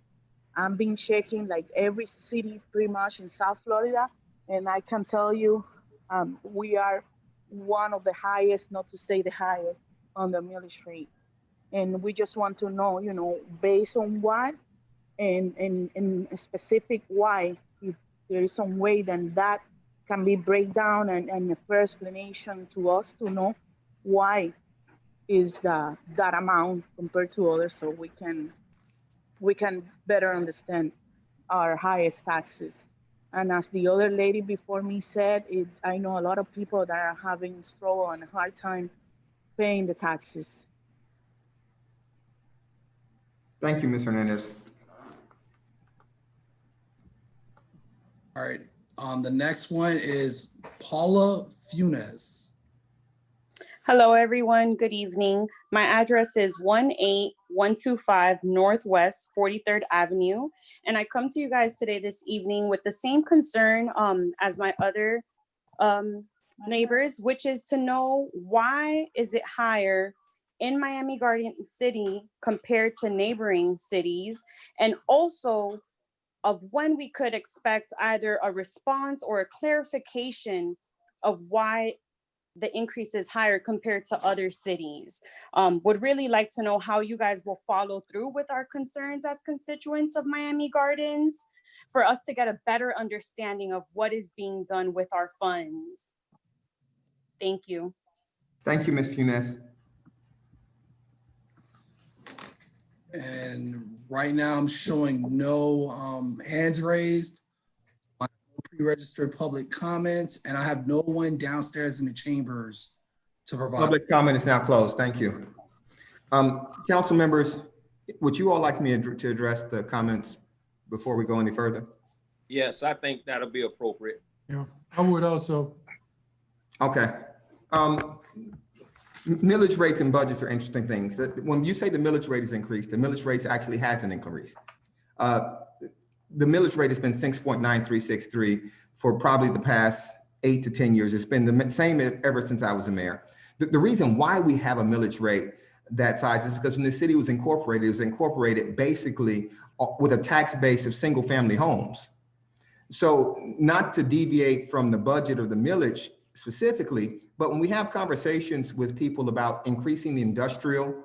Speaker 16: I've been checking like every city pretty much in South Florida, and I can tell you we are one of the highest, not to say the highest, on the millage rate. And we just want to know, based on what and specific why, if there is some way then that can be breakdown and a fair explanation to us to know why is that amount compared to others, so we can better understand our highest taxes. And as the other lady before me said, I know a lot of people that are having struggle and a hard time paying the taxes.
Speaker 4: Thank you, Ms. Hernandez.
Speaker 6: All right. The next one is Paula Funes.
Speaker 17: Hello, everyone. Good evening. My address is 18125 Northwest 43rd Avenue. And I come to you guys today this evening with the same concern as my other neighbors, which is to know why is it higher in Miami Garden City compared to neighboring cities, and also of when we could expect either a response or a clarification of why the increase is higher compared to other cities. Would really like to know how you guys will follow through with our concerns as constituents of Miami Gardens for us to get a better understanding of what is being done with our funds. Thank you.
Speaker 4: Thank you, Ms. Funes.
Speaker 6: And right now I'm showing no hands raised, no pre-registered public comments, and I have no one downstairs in the chambers to provide.
Speaker 4: Public comment is now closed. Thank you. Council members, would you all like me to address the comments before we go any further?
Speaker 1: Yes, I think that'll be appropriate.
Speaker 5: Yeah, I would also.
Speaker 4: Okay. Millage rates and budgets are interesting things. When you say the millage rate is increased, the millage rate actually hasn't increased. The millage rate has been 6.9363 for probably the past 8 to 10 years. It's been the same ever since I was a mayor. The reason why we have a millage rate that size is because when the city was incorporated, it was incorporated basically with a tax base of single family homes. So not to deviate from the budget or the millage specifically, but when we have conversations with people about increasing the industrial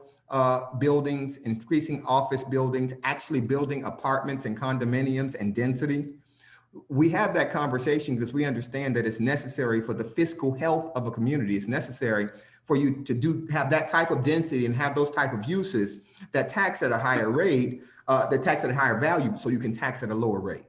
Speaker 4: buildings, increasing office buildings, actually building apartments and condominiums and density, we have that conversation because we understand that it's necessary for the fiscal health of a community. It's necessary for you to have that type of density and have those type of uses that tax at a higher rate, that tax at a higher value, so you can tax at a lower rate.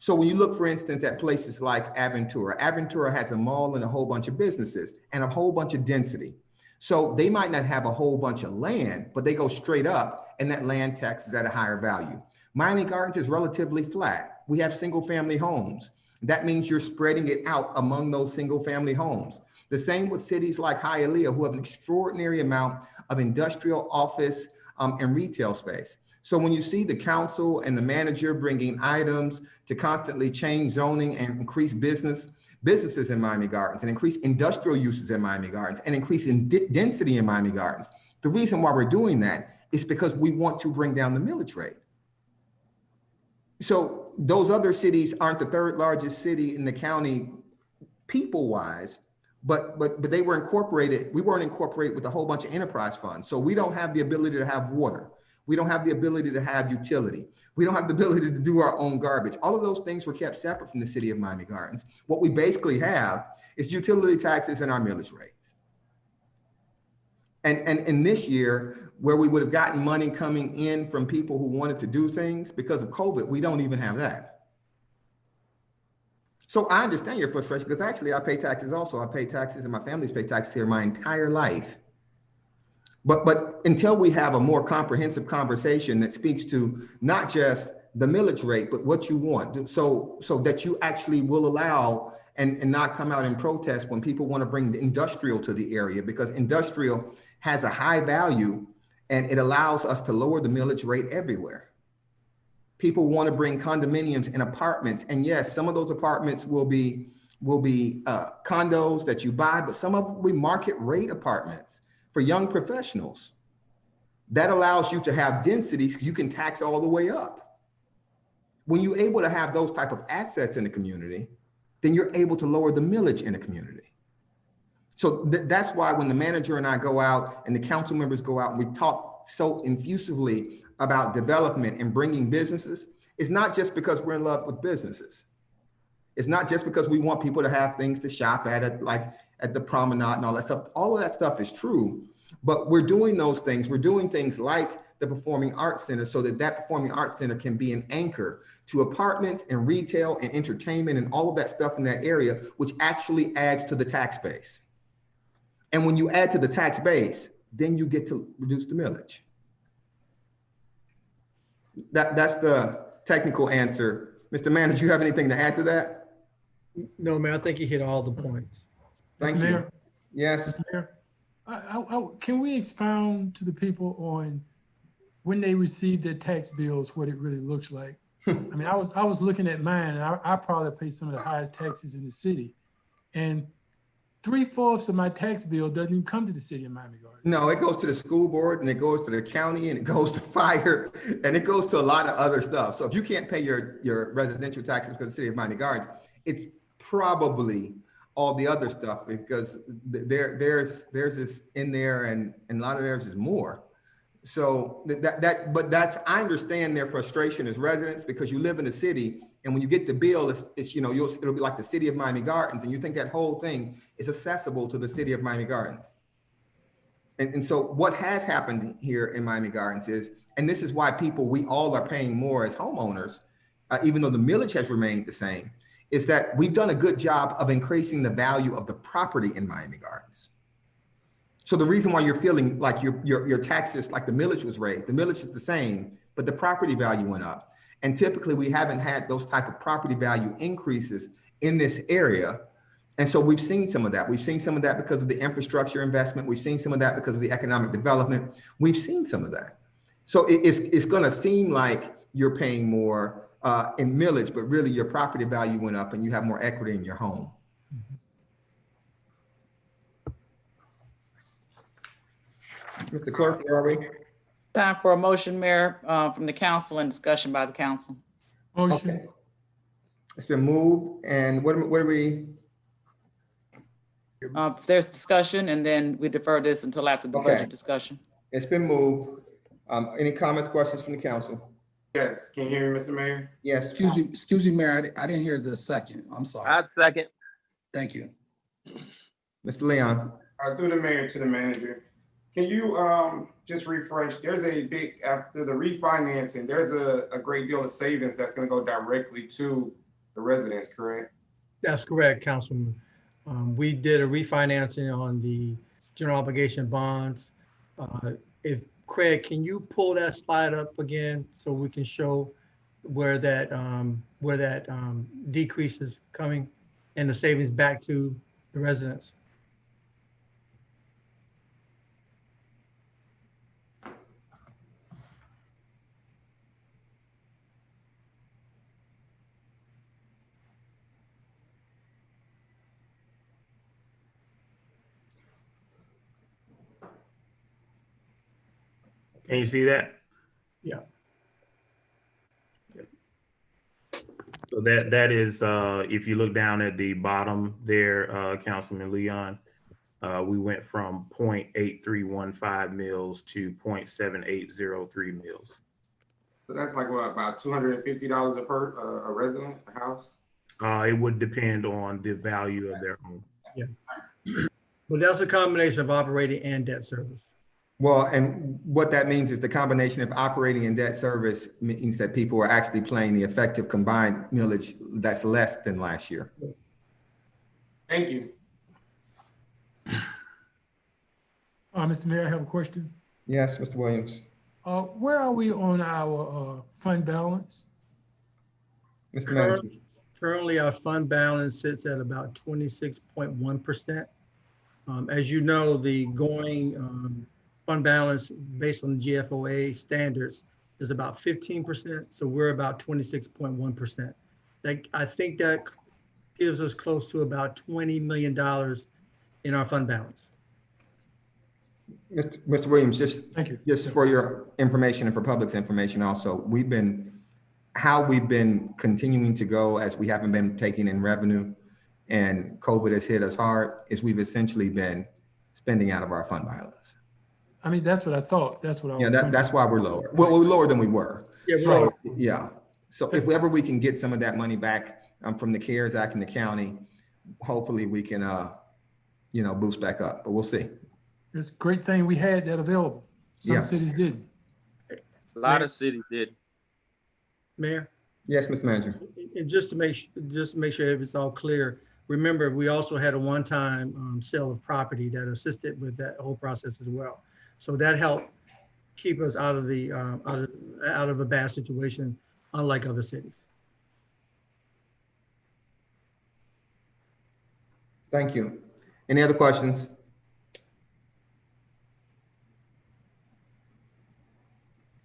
Speaker 4: So when you look, for instance, at places like Aventura, Aventura has a mall and a whole bunch of businesses and a whole bunch of density. So they might not have a whole bunch of land, but they go straight up and that land tax is at a higher value. Miami Gardens is relatively flat. We have single family homes. That means you're spreading it out among those single family homes. The same with cities like Hialeah, who have an extraordinary amount of industrial, office, and retail space. So when you see the council and the manager bringing items to constantly change zoning and increase businesses in Miami Gardens and increase industrial uses in Miami Gardens and increase in density in Miami Gardens, the reason why we're doing that is because we want to bring down the millage rate. So those other cities aren't the third largest city in the county people-wise, but they were incorporated. We weren't incorporated with a whole bunch of enterprise funds. So we don't have the ability to have water. We don't have the ability to have utility. We don't have the ability to do our own garbage. All of those things were kept separate from the city of Miami Gardens. What we basically have is utility taxes and our millage rates. And in this year, where we would have gotten money coming in from people who wanted to do things, because of COVID, we don't even have that. So I understand your frustration, because actually I pay taxes also. I pay taxes and my family's paid taxes here my entire life. But until we have a more comprehensive conversation that speaks to not just the millage rate, but what you want, so that you actually will allow and not come out and protest when people want to bring the industrial to the area, because industrial has a high value and it allows us to lower the millage rate everywhere. People want to bring condominiums and apartments, and yes, some of those apartments will be condos that you buy, but some of them will be market rate apartments for young professionals. That allows you to have densities you can tax all the way up. When you're able to have those type of assets in the community, then you're able to lower the millage in the community. So that's why when the manager and I go out and the council members go out and we talk so infusively about development and bringing businesses, it's not just because we're in love with businesses. It's not just because we want people to have things to shop at like at the promenade and all that stuff. All of that stuff is true, but we're doing those things. We're doing things like the Performing Arts Center so that that Performing Arts Center can be an anchor to apartments and retail and entertainment and all of that stuff in that area, which actually adds to the tax base. And when you add to the tax base, then you get to reduce the millage. That's the technical answer. Mr. Manager, you have anything to add to that?
Speaker 13: No, man, I think you hit all the points.
Speaker 4: Thank
Speaker 5: Mr.
Speaker 4: you.
Speaker 5: Mayor?
Speaker 4: Yes.
Speaker 5: Mr. Mayor, can we expound to the people on when they receive their tax bills, what it really looks like? I mean, I was looking at mine, and I probably pay some of the highest taxes in the city. And 3/4 of my tax bill doesn't even come to the city of Miami Gardens.
Speaker 4: No, it goes to the school board, and it goes to the county, and it goes to fire, and it goes to a lot of other stuff. So if you can't pay your residential taxes because the city of Miami Gardens, it's probably all the other stuff, because there's this in there, and a lot of theirs is more. So but I understand their frustration as residents, because you live in the city, and when you get the bill, it's it'll be like the city of Miami Gardens, and you think that whole thing is accessible to the city of Miami Gardens. And so what has happened here in Miami Gardens is, and this is why we all are paying more as homeowners, even though the millage has remained the same, is that we've done a good job of increasing the value of the property in Miami Gardens. So the reason why you're feeling like your taxes, like the millage was raised, the millage is the same, but the property value went up. And typically we haven't had those type of property value increases in this area. And so we've seen some of that. We've seen some of that because of the infrastructure investment. We've seen some of that because of the economic development. We've seen some of that. So it's gonna seem like you're paying more in millage, but really your property value went up and you have more equity in your home. Mr. Clerk, where are we?
Speaker 8: Time for a motion, Mayor, from the council and discussion by the council.
Speaker 5: Motion.
Speaker 4: Okay. It's been moved, and what are we?
Speaker 8: If there's discussion, and then we defer this until after the budget discussion.
Speaker 4: It's been moved. Any comments, questions from the council?
Speaker 18: Yes, can you hear me, Mr. Mayor?
Speaker 4: Yes.
Speaker 6: Excuse me, Mayor, I didn't hear the second. I'm sorry.
Speaker 1: I second.
Speaker 6: Thank you.
Speaker 4: Mr. Leon.
Speaker 18: Through the mayor to the manager. Can you just refresh? There's a big, after the refinancing, there's a great deal of savings that's going to go directly to the residents, correct?
Speaker 13: That's correct, Councilman. We did a refinancing on the general obligation bonds. If Craig, can you pull that slide up again so we can show where that decrease is coming and the savings back to the residents?
Speaker 14: Can you see that?
Speaker 13: Yeah.
Speaker 14: So that is, if you look down at the bottom there, Councilman Leon, we went from 0.8315 mils to 0.7803 mils.
Speaker 18: So that's like what, about $250 a resident, a house?
Speaker 14: It would depend on the value of their home.
Speaker 13: Yeah. But that's a combination of operating and debt service.
Speaker 4: Well, and what that means is the combination of operating and debt service means that people are actually paying the effective combined millage that's less than last year.
Speaker 18: Thank you.
Speaker 5: Mr. Mayor, I have a question.
Speaker 4: Yes, Mr. Williams.
Speaker 5: Where are we on our fund balance?
Speaker 4: Mr. Manager.
Speaker 13: Currently, our fund balance sits at about 26.1%. As you know, the going fund balance based on the GFOA standards is about 15%. So we're about 26.1%. I think that gives us close to about $20 million in our fund balance.
Speaker 4: Mr. Williams,
Speaker 5: Thank you.
Speaker 4: Just for your information and for public's information also, how we've been continuing to go as we haven't been taking in revenue and COVID has hit us hard is we've essentially been spending out of our fund balance.
Speaker 5: I mean, that's what I thought. That's what I was.
Speaker 4: That's why we're lower. Well, we're lower than we were.
Speaker 13: Yeah,
Speaker 4: so, yeah. So if ever we can get some of that money back from the CARES Act in the county, hopefully we can, you know, boost back up, but we'll see.
Speaker 5: It's a great thing we had that available. Some
Speaker 4: Yes.
Speaker 5: cities didn't.
Speaker 1: A lot of cities did.
Speaker 13: Mayor?
Speaker 4: Yes, Mr. Manager.
Speaker 13: And just to make sure it's all clear, remember, we also had a one-time sale of property that assisted with that whole process as well. So that helped keep us out of the out of a bad situation, unlike other cities.
Speaker 4: Thank you. Any other questions?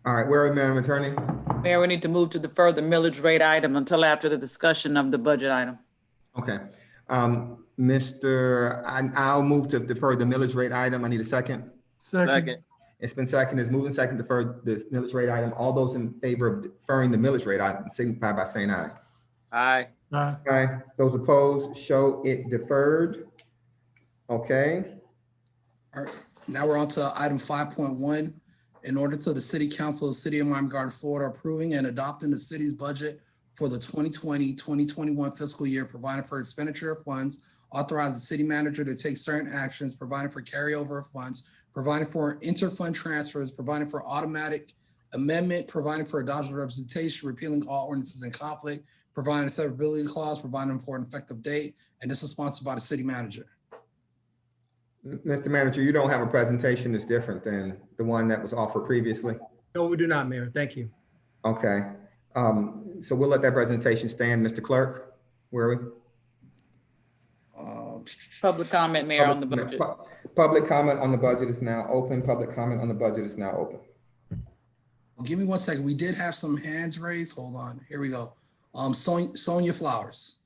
Speaker 4: All right, where are we, Madam Attorney?
Speaker 8: Mayor, we need to move to defer the millage rate item until after the discussion of the budget item.
Speaker 4: Okay. I'll move to defer the millage rate item. I need a second.
Speaker 1: Second.
Speaker 4: It's been seconded. It's moving second to defer this millage rate item. All those in favor of deferring the millage rate item signify by saying aye.
Speaker 1: Aye.
Speaker 5: Aye.
Speaker 4: Aye. Those opposed, show it deferred. Okay.
Speaker 6: All right, now we're on to item 5.1. In order to the City Council of the City of Miami Gardens, Florida, approving and adopting the city's budget for the 2020-2021 fiscal year, providing for expenditure of funds, authorize the city manager to take certain actions, providing for carryover of funds, providing for interfund transfers, providing for automatic amendment, providing for adoption representation, repealing all ordinances in conflict, providing a severability clause, providing for an effective date, and this is sponsored by the city manager.
Speaker 4: Mr. Manager, you don't have a presentation that's different than the one that was offered previously?
Speaker 13: No, we do not, Mayor. Thank you.
Speaker 4: Okay. So we'll let that presentation stand. Mr. Clerk, where are we?
Speaker 8: Public comment, Mayor, on the budget.
Speaker 4: Public comment on the budget is now open. Public comment on the budget is now open.
Speaker 6: Give me 1 second. We did have some hands raised. Hold on. Here we go. Sonia Flowers.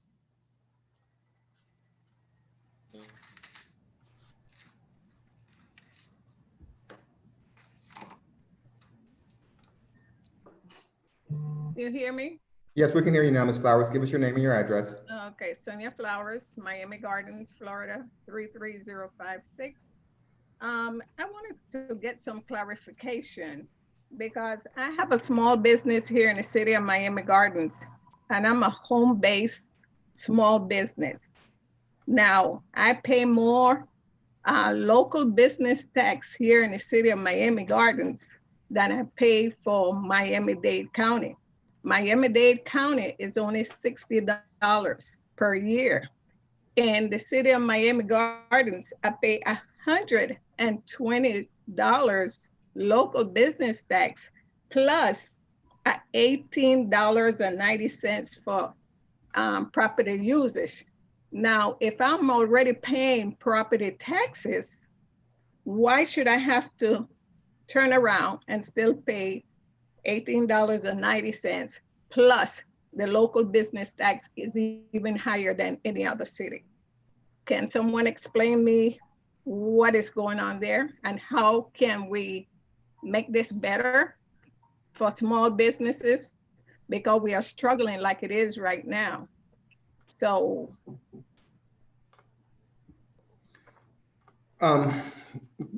Speaker 19: You hear me?
Speaker 4: Yes, we can hear you now, Ms. Flowers. Give us your name and your address.
Speaker 19: Okay, Sonia Flowers, Miami Gardens, Florida, 33056. I wanted to get some clarification because I have a small business here in the city of Miami Gardens, and I'm a home-based small business. Now, I pay more local business tax here in the city of Miami Gardens than I pay for Miami-Dade County. Miami-Dade County is only $60 per year. In the city of Miami Gardens, I pay $120 local business tax plus $18.90 for property usage. Now, if I'm already paying property taxes, why should I have to turn around and still pay $18.90 plus the local business tax is even higher than any other city? Can someone explain me what is going on there and how can we make this better for small businesses? Because we are struggling like it is right now. So.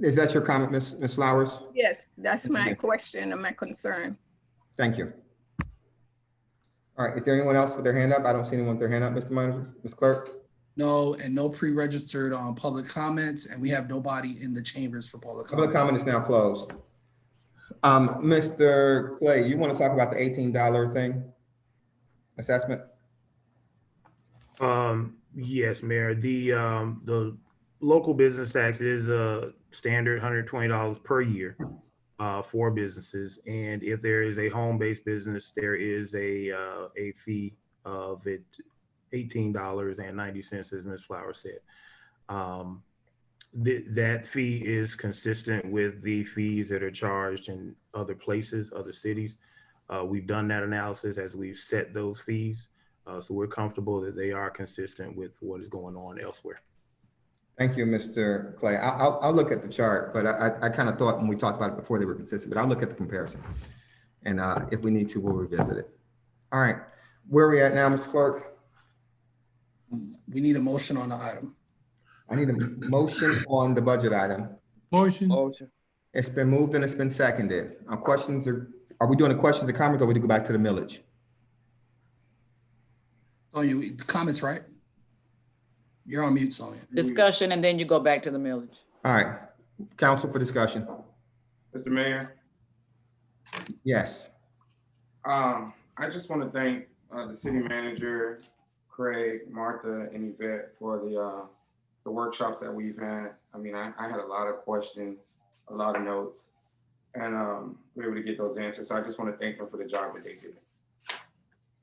Speaker 4: Is that your comment, Ms. Flowers?
Speaker 19: Yes, that's my question and my concern.
Speaker 4: Thank you. All right, is there anyone else with their hand up? I don't see anyone with their hand up, Mr. Manager, Ms. Clerk.
Speaker 6: No, and no pre-registered public comments, and we have nobody in the chambers for public comments.
Speaker 4: Public comment is now closed. Mr. Clay, you want to talk about the $18 thing? Assessment?
Speaker 14: Yes, Mayor. The local business tax is a standard $120 per year for businesses. And if there is a home-based business, there is a fee of it $18.90, as Ms. Flowers said. That fee is consistent with the fees that are charged in other places, other cities. We've done that analysis as we've set those fees. So we're comfortable that they are consistent with what is going on elsewhere.
Speaker 4: Thank you, Mr. Clay. I'll look at the chart, but I kind of thought when we talked about it before they were consistent, but I'll look at the comparison. And if we need to, we'll revisit it. All right, where are we at now, Mr. Clerk?
Speaker 6: We need a motion on the item.
Speaker 4: I need a motion on the budget item.
Speaker 5: Motion.
Speaker 1: Motion.
Speaker 4: It's been moved and it's been seconded. Our questions are we doing the questions and comments or we do go back to the millage?
Speaker 6: Oh, you comments, right? You're on mute, Sonia.
Speaker 8: Discussion, and then you go back to the millage.
Speaker 4: All right, council for discussion.
Speaker 18: Mr. Mayor,
Speaker 4: Yes.
Speaker 18: I just want to thank the city manager, Craig, Martha, and Yvette for the workshop that we've had. I mean, I had a lot of questions, a lot of notes, and we were able to get those answers. So I just want to thank them for the job that they did.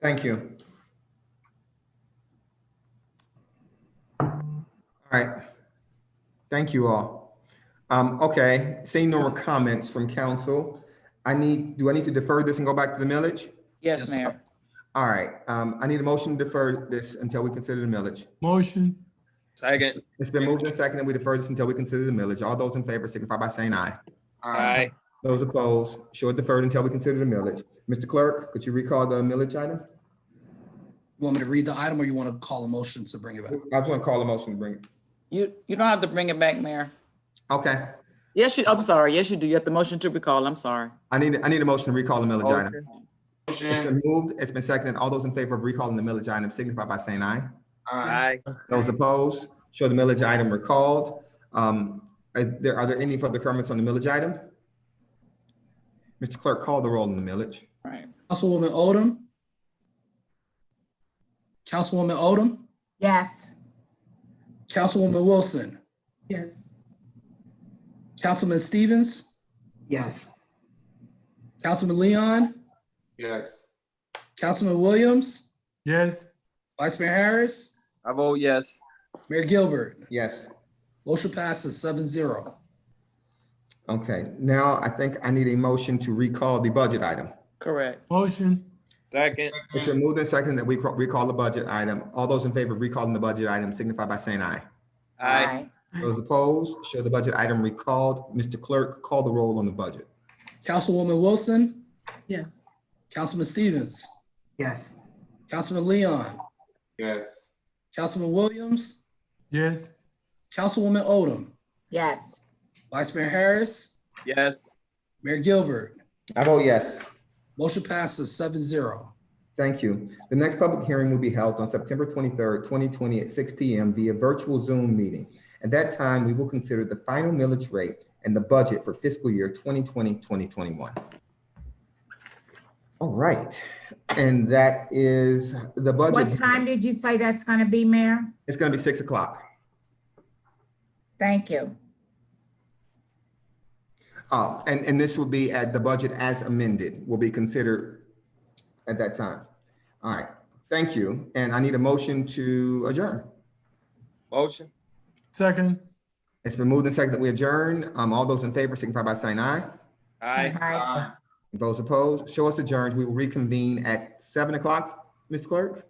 Speaker 4: Thank you. All right. Thank you all. Okay, seeing no more comments from council, do I need to defer this and go back to the millage?
Speaker 8: Yes, Mayor.
Speaker 4: All right, I need a motion to defer this until we consider the millage.
Speaker 5: Motion.
Speaker 1: Second.
Speaker 4: It's been moved and seconded. We defer this until we consider the millage. All those in favor signify by saying aye.
Speaker 1: Aye.
Speaker 4: Those opposed, show it deferred until we consider the millage. Mr. Clerk, could you recall the millage item?
Speaker 6: You want me to read the item or you want to call a motion to bring it back?
Speaker 4: I just want to call a motion to bring it.
Speaker 8: You don't have to bring it back, Mayor.
Speaker 4: Okay,
Speaker 8: Yes, I'm sorry. Yes, you do. You have the motion to recall. I'm sorry.
Speaker 4: I need a motion to recall the millage item. It's
Speaker 18: Motion.
Speaker 4: been moved, it's been seconded. All those in favor of recalling the millage item signify by saying aye.
Speaker 1: Aye.
Speaker 4: Those opposed, show the millage item recalled. Are there any further comments on the millage item? Mr. Clerk, call the roll on the millage.
Speaker 8: All right.
Speaker 6: Councilwoman Odom? Councilwoman Odom?
Speaker 2: Yes.
Speaker 6: Councilwoman Wilson?
Speaker 7: Yes.
Speaker 6: Councilman Stevens?
Speaker 11: Yes.
Speaker 6: Councilman Leon?
Speaker 18: Yes.
Speaker 6: Councilman Williams?
Speaker 5: Yes.
Speaker 6: Vice Mayor Harris?
Speaker 1: I vote yes.
Speaker 6: Mayor Gilbert?
Speaker 4: Yes.
Speaker 6: Motion passes 7-0.
Speaker 4: Okay, now I think I need a motion to recall the budget item.
Speaker 8: Correct.
Speaker 5: Motion.
Speaker 1: Second.
Speaker 4: It's been moved and seconded that we recall the budget item. All those in favor of recalling the budget item signify by saying aye.
Speaker 1: Aye.
Speaker 4: Those opposed, show the budget item recalled. Mr. Clerk, call the roll on the budget.
Speaker 6: Councilwoman Wilson?
Speaker 7: Yes.
Speaker 6: Councilman Stevens?
Speaker 11: Yes.
Speaker 6: Councilman Leon?
Speaker 18: Yes.
Speaker 6: Councilman Williams?
Speaker 5: Yes.
Speaker 6: Councilwoman Odom?
Speaker 2: Yes.
Speaker 6: Vice Mayor Harris?
Speaker 1: Yes.
Speaker 6: Mayor Gilbert?
Speaker 4: I vote yes.
Speaker 6: Motion passes 7-0.
Speaker 4: Thank you. The next public hearing will be held on September 23rd, 2020 at 6 p.m. via virtual Zoom meeting. At that time, we will consider the final millage rate and the budget for fiscal year 2020-2021. All right, and that is the budget.
Speaker 2: What time did you say that's going to be, Mayor?
Speaker 4: It's going to be 6 o'clock.
Speaker 2: Thank you.
Speaker 4: And this will be at the budget as amended, will be considered at that time. All right, thank you. And I need a motion to adjourn.
Speaker 1: Motion.
Speaker 5: Second.
Speaker 4: It's been moved and seconded that we adjourn. All those in favor signify by saying aye.
Speaker 1: Aye.
Speaker 4: Those opposed, show us adjourned. We will reconvene at 7 o'clock, Mr. Clerk.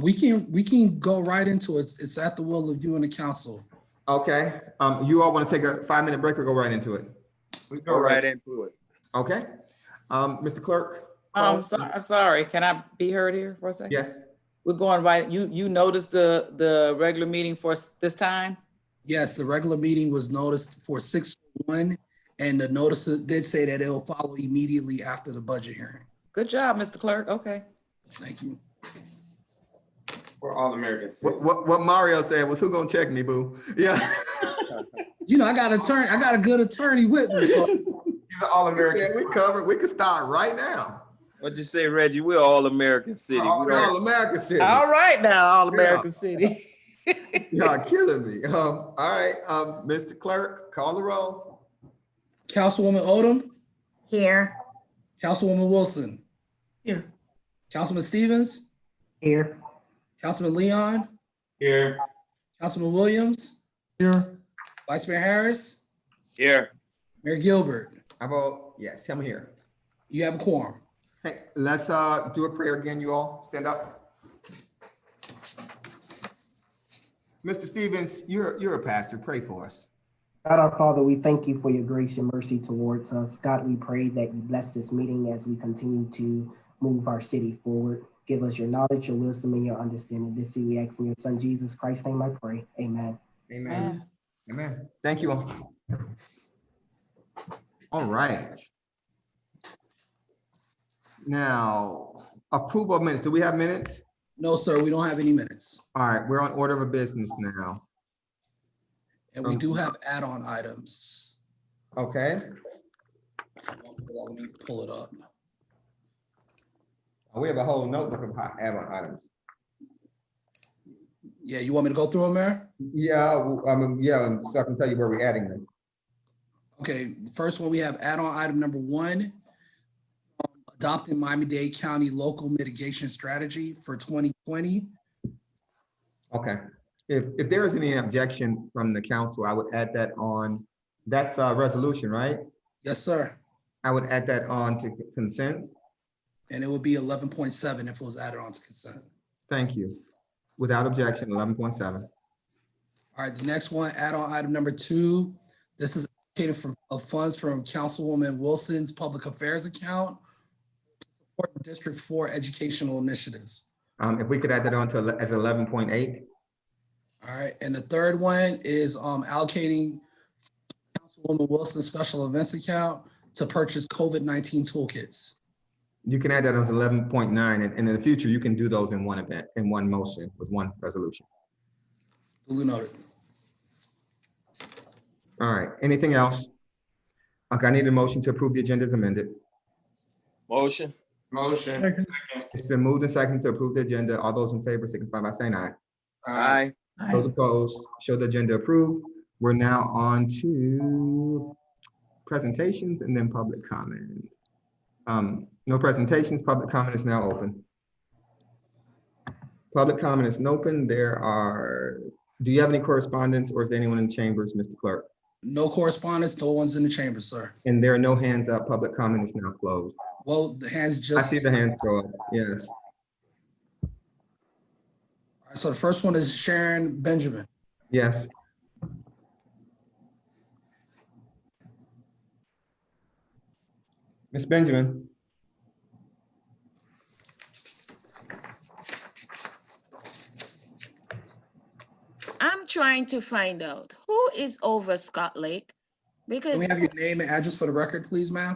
Speaker 6: We can go right into it. It's at the will of you and the council.
Speaker 4: Okay, you all want to take a 5-minute break or go right into it?
Speaker 1: We go right into it.
Speaker 4: Okay, Mr. Clerk.
Speaker 8: I'm sorry. Can I be heard here for a second?
Speaker 4: Yes.
Speaker 8: We're going right. You noticed the regular meeting for this time?
Speaker 6: Yes, the regular meeting was noticed for 6:01, and the notice did say that it will follow immediately after the budget hearing.
Speaker 8: Good job, Mr. Clerk. Okay.
Speaker 6: Thank you.
Speaker 18: We're all Americans.
Speaker 4: What Mario said was, who gonna check me, boo? Yeah.
Speaker 6: You know, I got a good attorney with me. So.
Speaker 18: He's an all-American.
Speaker 4: We can start right now.
Speaker 1: What'd you say, Reggie? We're all American City.
Speaker 4: We're all American City.
Speaker 8: All right now, all American City.
Speaker 4: Y'all killing me. All right, Mr. Clerk, call the roll.
Speaker 6: Councilwoman Odom?
Speaker 2: Here.
Speaker 6: Councilwoman Wilson?
Speaker 7: Here.
Speaker 6: Councilman Stevens?
Speaker 11: Here.
Speaker 6: Councilman Leon?
Speaker 18: Here.
Speaker 6: Councilman Williams?
Speaker 5: Here.
Speaker 6: Vice Mayor Harris?
Speaker 1: Here.
Speaker 6: Mayor Gilbert?
Speaker 4: I vote yes, I'm here.
Speaker 6: You have a quorum.
Speaker 4: Hey, let's do a prayer again, you all. Stand up. Mr. Stevens, you're a pastor. Pray for us.
Speaker 11: God our Father, we thank you for your grace and mercy towards us. God, we pray that you bless this meeting as we continue to move our city forward. Give us your knowledge, your wisdom, and your understanding. This we ask in your Son, Jesus Christ's name, I pray. Amen.
Speaker 4: Amen. Amen. Thank you all. All right. Now, approval of minutes. Do we have minutes?
Speaker 6: No, sir, we don't have any minutes.
Speaker 4: All right, we're on order of business now.
Speaker 6: And we do have add-on items.
Speaker 4: Okay.
Speaker 6: Let me pull it up.
Speaker 4: We have a whole notebook of add-on items.
Speaker 6: Yeah, you want me to go through them, Mayor?
Speaker 4: Yeah, yeah, so I can tell you where we're adding them.
Speaker 6: Okay, the first one, we have add-on item number 1, adopting Miami-Dade County local mitigation strategy for 2020.
Speaker 4: Okay, if there is any objection from the council, I would add that on, that's a resolution, right?
Speaker 6: Yes, sir.
Speaker 4: I would add that on to consent.
Speaker 6: And it would be 11.7 if it was added on to consent.
Speaker 4: Thank you. Without objection, 11.7.
Speaker 6: All right, the next one, add-on item number 2. This is allocated from funds from Councilwoman Wilson's public affairs account to support the District 4 educational initiatives.
Speaker 4: If we could add that on to as 11.8.
Speaker 6: All right, and the third one is allocating Councilwoman Wilson's special events account to purchase COVID-19 toolkits.
Speaker 4: You can add that as 11.9, and in the future, you can do those in one event, in one motion, with one resolution.
Speaker 6: Duly noted.
Speaker 4: All right, anything else? Okay, I need a motion to approve the agenda as amended.
Speaker 1: Motion.
Speaker 18: Motion.
Speaker 5: Second.
Speaker 4: It's been moved and seconded to approve the agenda. All those in favor signify by saying aye.
Speaker 1: Aye.
Speaker 4: Those opposed, show the agenda approved. We're now on to presentations and then public comment. No presentations, public comment is now open. Public comment is open. Do you have any correspondence, or is there anyone in the chambers, Mr. Clerk?
Speaker 6: No correspondence, no one's in the chamber, sir.
Speaker 4: And there are no hands up. Public comment is now closed.
Speaker 6: Well, the hands just.
Speaker 4: I see the hands go up, yes.
Speaker 6: All right, so the first one is Sharon Benjamin.
Speaker 4: Yes. Ms. Benjamin.
Speaker 15: I'm trying to find out who is over Scott Lake, because
Speaker 6: Can we have your name and address for the record, please, ma'am?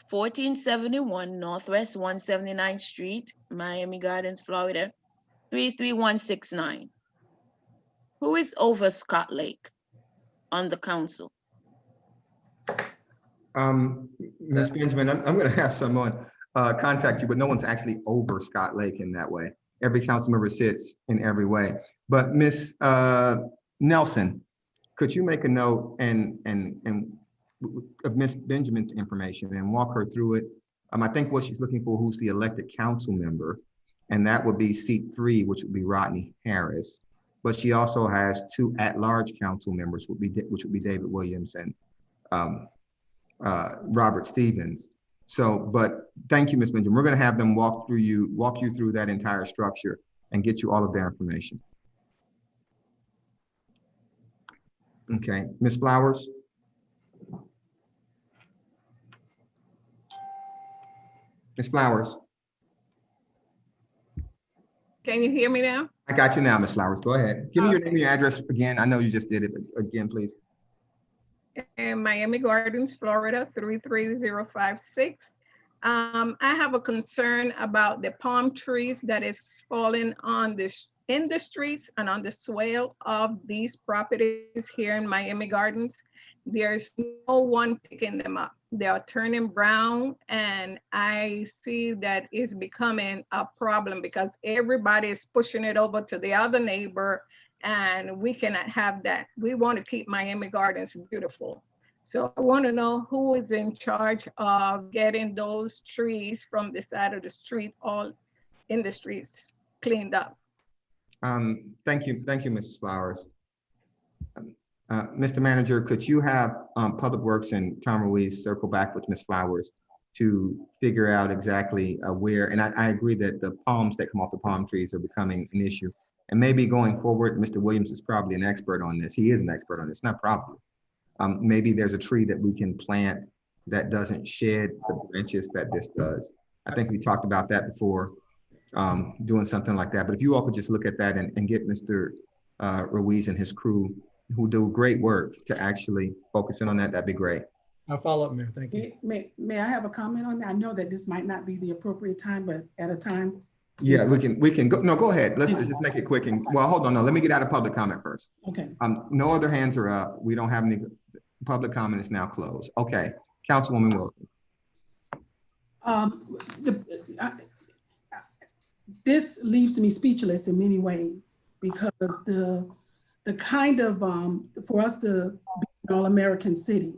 Speaker 15: 1471 Northwest 179th Street, Miami Gardens, Florida, 33169. Who is over Scott Lake on the council?
Speaker 4: Ms. Benjamin, I'm going to have someone contact you, but no one's actually over Scott Lake in that way. Every council member sits in every way. But Ms. Nelson, could you make a note of Ms. Benjamin's information and walk her through it? I think what she's looking for, who's the elected council member, and that would be seat 3, which would be Rodney Harris. But she also has 2 at-large council members, which would be David Williams and Robert Stevens. So, but thank you, Ms. Benjamin. We're going to have them walk you through that entire structure and get you all of their information. Okay, Ms. Flowers. Ms. Flowers.
Speaker 19: Can you hear me now?
Speaker 4: I got you now, Ms. Flowers. Go ahead. Give me your name and your address again. I know you just did it, but again, please.
Speaker 19: In Miami Gardens, Florida, 33056. I have a concern about the palm trees that is falling in the streets and on the swale of these properties here in Miami Gardens. There's no one picking them up. They are turning brown, and I see that it's becoming a problem because everybody is pushing it over to the other neighbor, and we cannot have that. We want to keep Miami Gardens beautiful. So I want to know who is in charge of getting those trees from the side of the street, all in the streets, cleaned up.
Speaker 4: Thank you, Mrs. Flowers. Mr. Manager, could you have Public Works and Tom Ruiz circle back with Ms. Flowers to figure out exactly where, and I agree that the palms that come off the palm trees are becoming an issue. And maybe going forward, Mr. Williams is probably an expert on this. He is an expert on this, not probably. Maybe there's a tree that we can plant that doesn't shed the branches that this does. I think we talked about that before, doing something like that. But if you all could just look at that and get Mr. Ruiz and his crew, who do great work, to actually focus in on that, that'd be great.
Speaker 13: I'll follow up, Mayor. Thank you.
Speaker 7: May I have a comment on that? I know that this might not be the appropriate time, but at a time,
Speaker 4: Yeah, we can go. No, go ahead. Let's just make it quick. And well, hold on. No, let me get out of public comment first.
Speaker 7: Okay.
Speaker 4: No other hands are up. We don't have any public comment. Is now closed. Okay, Councilwoman Wilson.
Speaker 7: This leaves me speechless in many ways because the kind of for us to be an all-American city,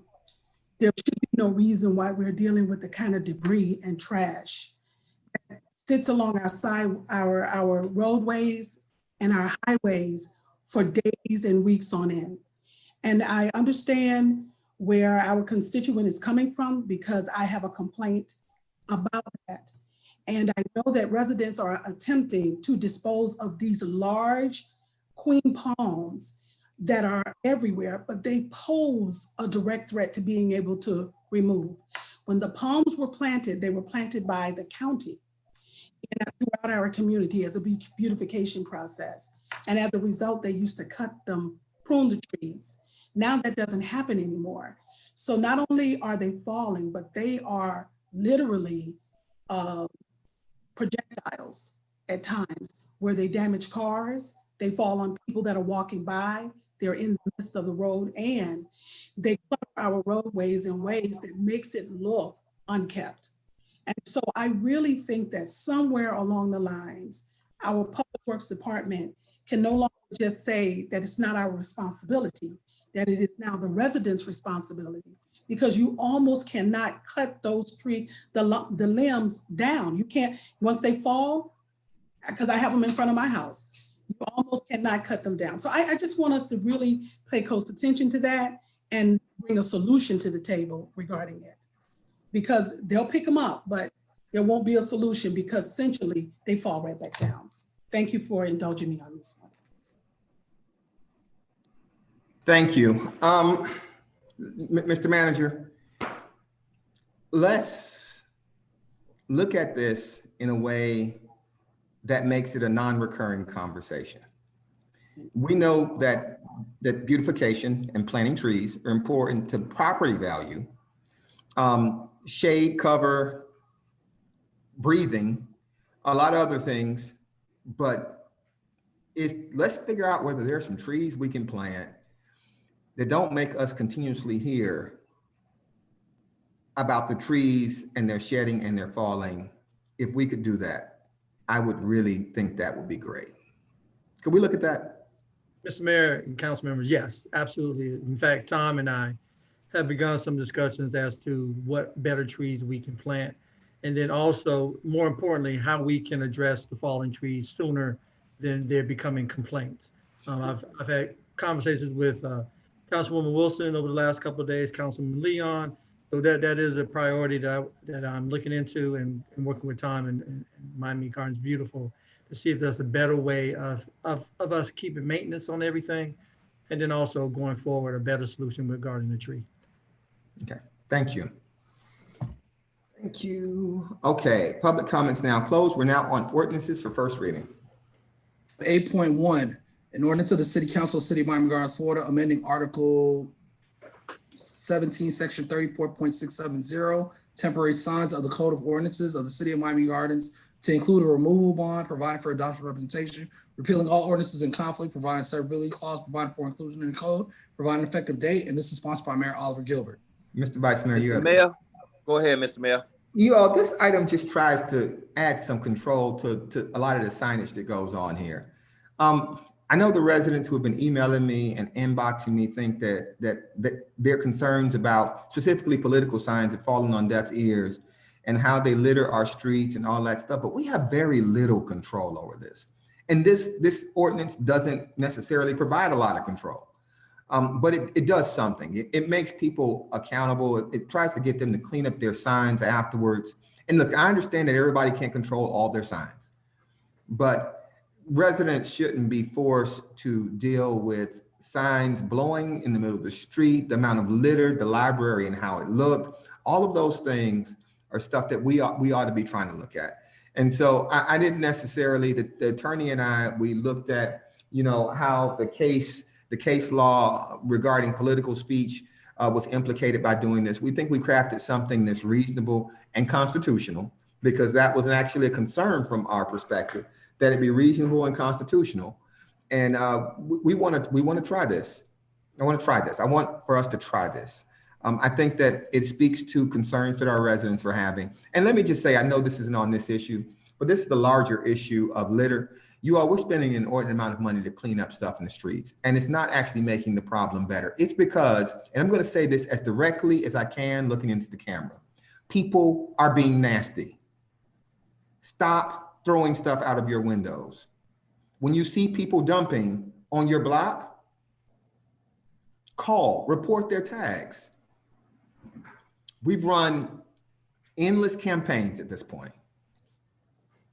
Speaker 7: there should be no reason why we're dealing with the kind of debris and trash that sits along our roadways and our highways for days and weeks on end. And I understand where our constituent is coming from because I have a complaint about that. And I know that residents are attempting to dispose of these large queen palms that are everywhere, but they pose a direct threat to being able to remove. When the palms were planted, they were planted by the county and throughout our community as a beautification process. And as a result, they used to cut them, prune the trees. Now that doesn't happen anymore. So not only are they falling, but they are literally projectiles at times where they damage cars, they fall on people that are walking by, they're in the midst of the road, and they clutter our roadways in ways that makes it look unkept. And so I really think that somewhere along the lines, our Public Works Department can no longer just say that it's not our responsibility, that it is now the residents' responsibility, because you almost cannot cut those trees, the limbs down. You can't, once they fall, because I have them in front of my house, you almost cannot cut them down. So I just want us to really pay close attention to that and bring a solution to the table regarding it. Because they'll pick them up, but there won't be a solution because essentially they fall right back down. Thank you for indulging me on this one.
Speaker 4: Thank you. Mr. Manager, let's look at this in a way that makes it a non-recurring conversation. We know that beautification and planting trees are important to property value, shade, cover, breathing, a lot of other things, but let's figure out whether there are some trees we can plant that don't make us continuously hear about the trees and their shedding and their falling. If we could do that, I would really think that would be great. Could we look at that?
Speaker 13: Mr. Mayor and council members, yes, absolutely. In fact, Tom and I have begun some discussions as to what better trees we can plant. And then also, more importantly, how we can address the fallen trees sooner than they're becoming complaints. I've had conversations with Councilwoman Wilson over the last couple of days, Councilman Leon. So that is a priority that I'm looking into and working with Tom and Miami Gardens Beautiful to see if there's a better way of us keeping maintenance on everything. And then also going forward, a better solution regarding the tree.
Speaker 4: Okay, thank you. Thank you. Okay, public comments now closed. We're now on ordinances for first reading.
Speaker 6: 8.1, an ordinance of the City Council of the City of Miami Gardens, Florida, amending Article 17, Section 34.670, temporary signs of the Code of Ordinances of the City of Miami Gardens to include a removal bond, providing for adoption representation, repealing all ordinances in conflict, providing severability clause, providing for inclusion in the code, providing an effective date, and this is sponsored by Mayor Oliver Gilbert.
Speaker 4: Mr. Vice Mayor, you have.
Speaker 1: Mayor, go ahead, Mr. Mayor.
Speaker 4: This item just tries to add some control to a lot of the signage that goes on here. I know the residents who have been emailing me and inboxing me think that their concerns about specifically political signs have fallen on deaf ears and how they litter our streets and all that stuff, but we have very little control over this. And this ordinance doesn't necessarily provide a lot of control, but it does something. It makes people accountable. It tries to get them to clean up their signs afterwards. And look, I understand that everybody can't control all their signs, but residents shouldn't be forced to deal with signs blowing in the middle of the street, the amount of litter, the library and how it looked. All of those things are stuff that we ought to be trying to look at. And so I didn't necessarily, the attorney and I, we looked at, how the case law regarding political speech was implicated by doing this. We think we crafted something that's reasonable and constitutional because that was actually a concern from our perspective, that it be reasonable and constitutional. And we want to try this. I want to try this. I want for us to try this. I think that it speaks to concerns that our residents are having. And let me just say, I know this isn't on this issue, but this is the larger issue of litter. We're spending an inordinate amount of money to clean up stuff in the streets, and it's not actually making the problem better. It's because, and I'm going to say this as directly as I can, looking into the camera, people are being nasty. Stop throwing stuff out of your windows. When you see people dumping on your block, call, report their tags. We've run endless campaigns at this point.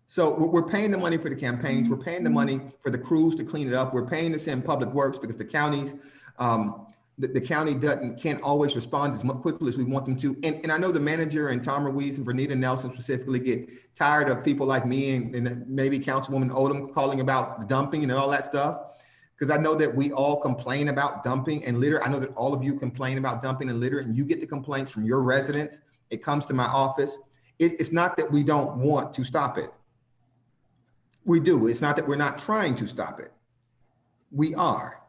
Speaker 4: So we're paying the money for the campaigns. We're paying the money for the crews to clean it up. We're paying to send public works because the counties, the county can't always respond as quickly as we want them to. And I know the manager and Tom Ruiz and Vernita Nelson specifically get tired of people like me and maybe Councilwoman Odom calling about dumping and all that stuff. Because I know that we all complain about dumping and litter. I know that all of you complain about dumping and litter, and you get the complaints from your residents. It comes to my office. It's not that we don't want to stop it. We do. It's not that we're not trying to stop it. We are.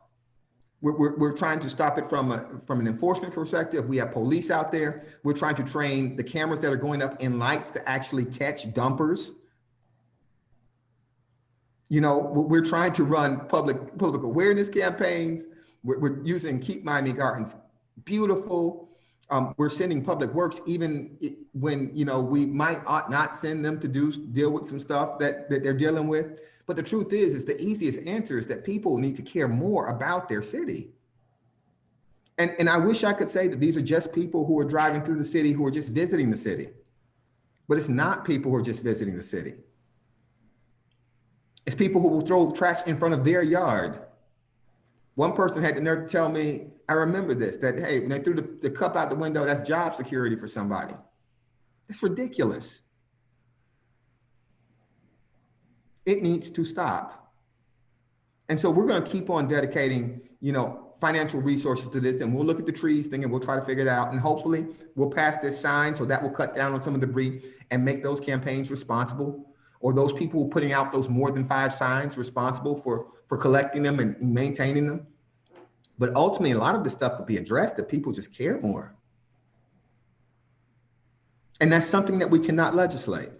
Speaker 4: We're trying to stop it from an enforcement perspective. We have police out there. We're trying to train the cameras that are going up in lights to actually catch dumpers. We're trying to run public awareness campaigns. We're using Keep Miami Gardens Beautiful. We're sending public works even when, we ought not send them to deal with some stuff that they're dealing with. But the truth is the easiest answer is that people need to care more about their city. And I wish I could say that these are just people who are driving through the city, who are just visiting the city. But it's not people who are just visiting the city. It's people who will throw trash in front of their yard. One person had the nerve to tell me, I remember this, that, hey, when they threw the cup out the window, that's job security for somebody. It's ridiculous. It needs to stop. And so we're going to keep on dedicating, financial resources to this, and we'll look at the trees thing and we'll try to figure it out. And hopefully we'll pass this sign so that will cut down on some of the debris and make those campaigns responsible, or those people putting out those more than 5 signs responsible for collecting them and maintaining them. But ultimately, a lot of this stuff could be addressed if people just care more. And that's something that we cannot legislate.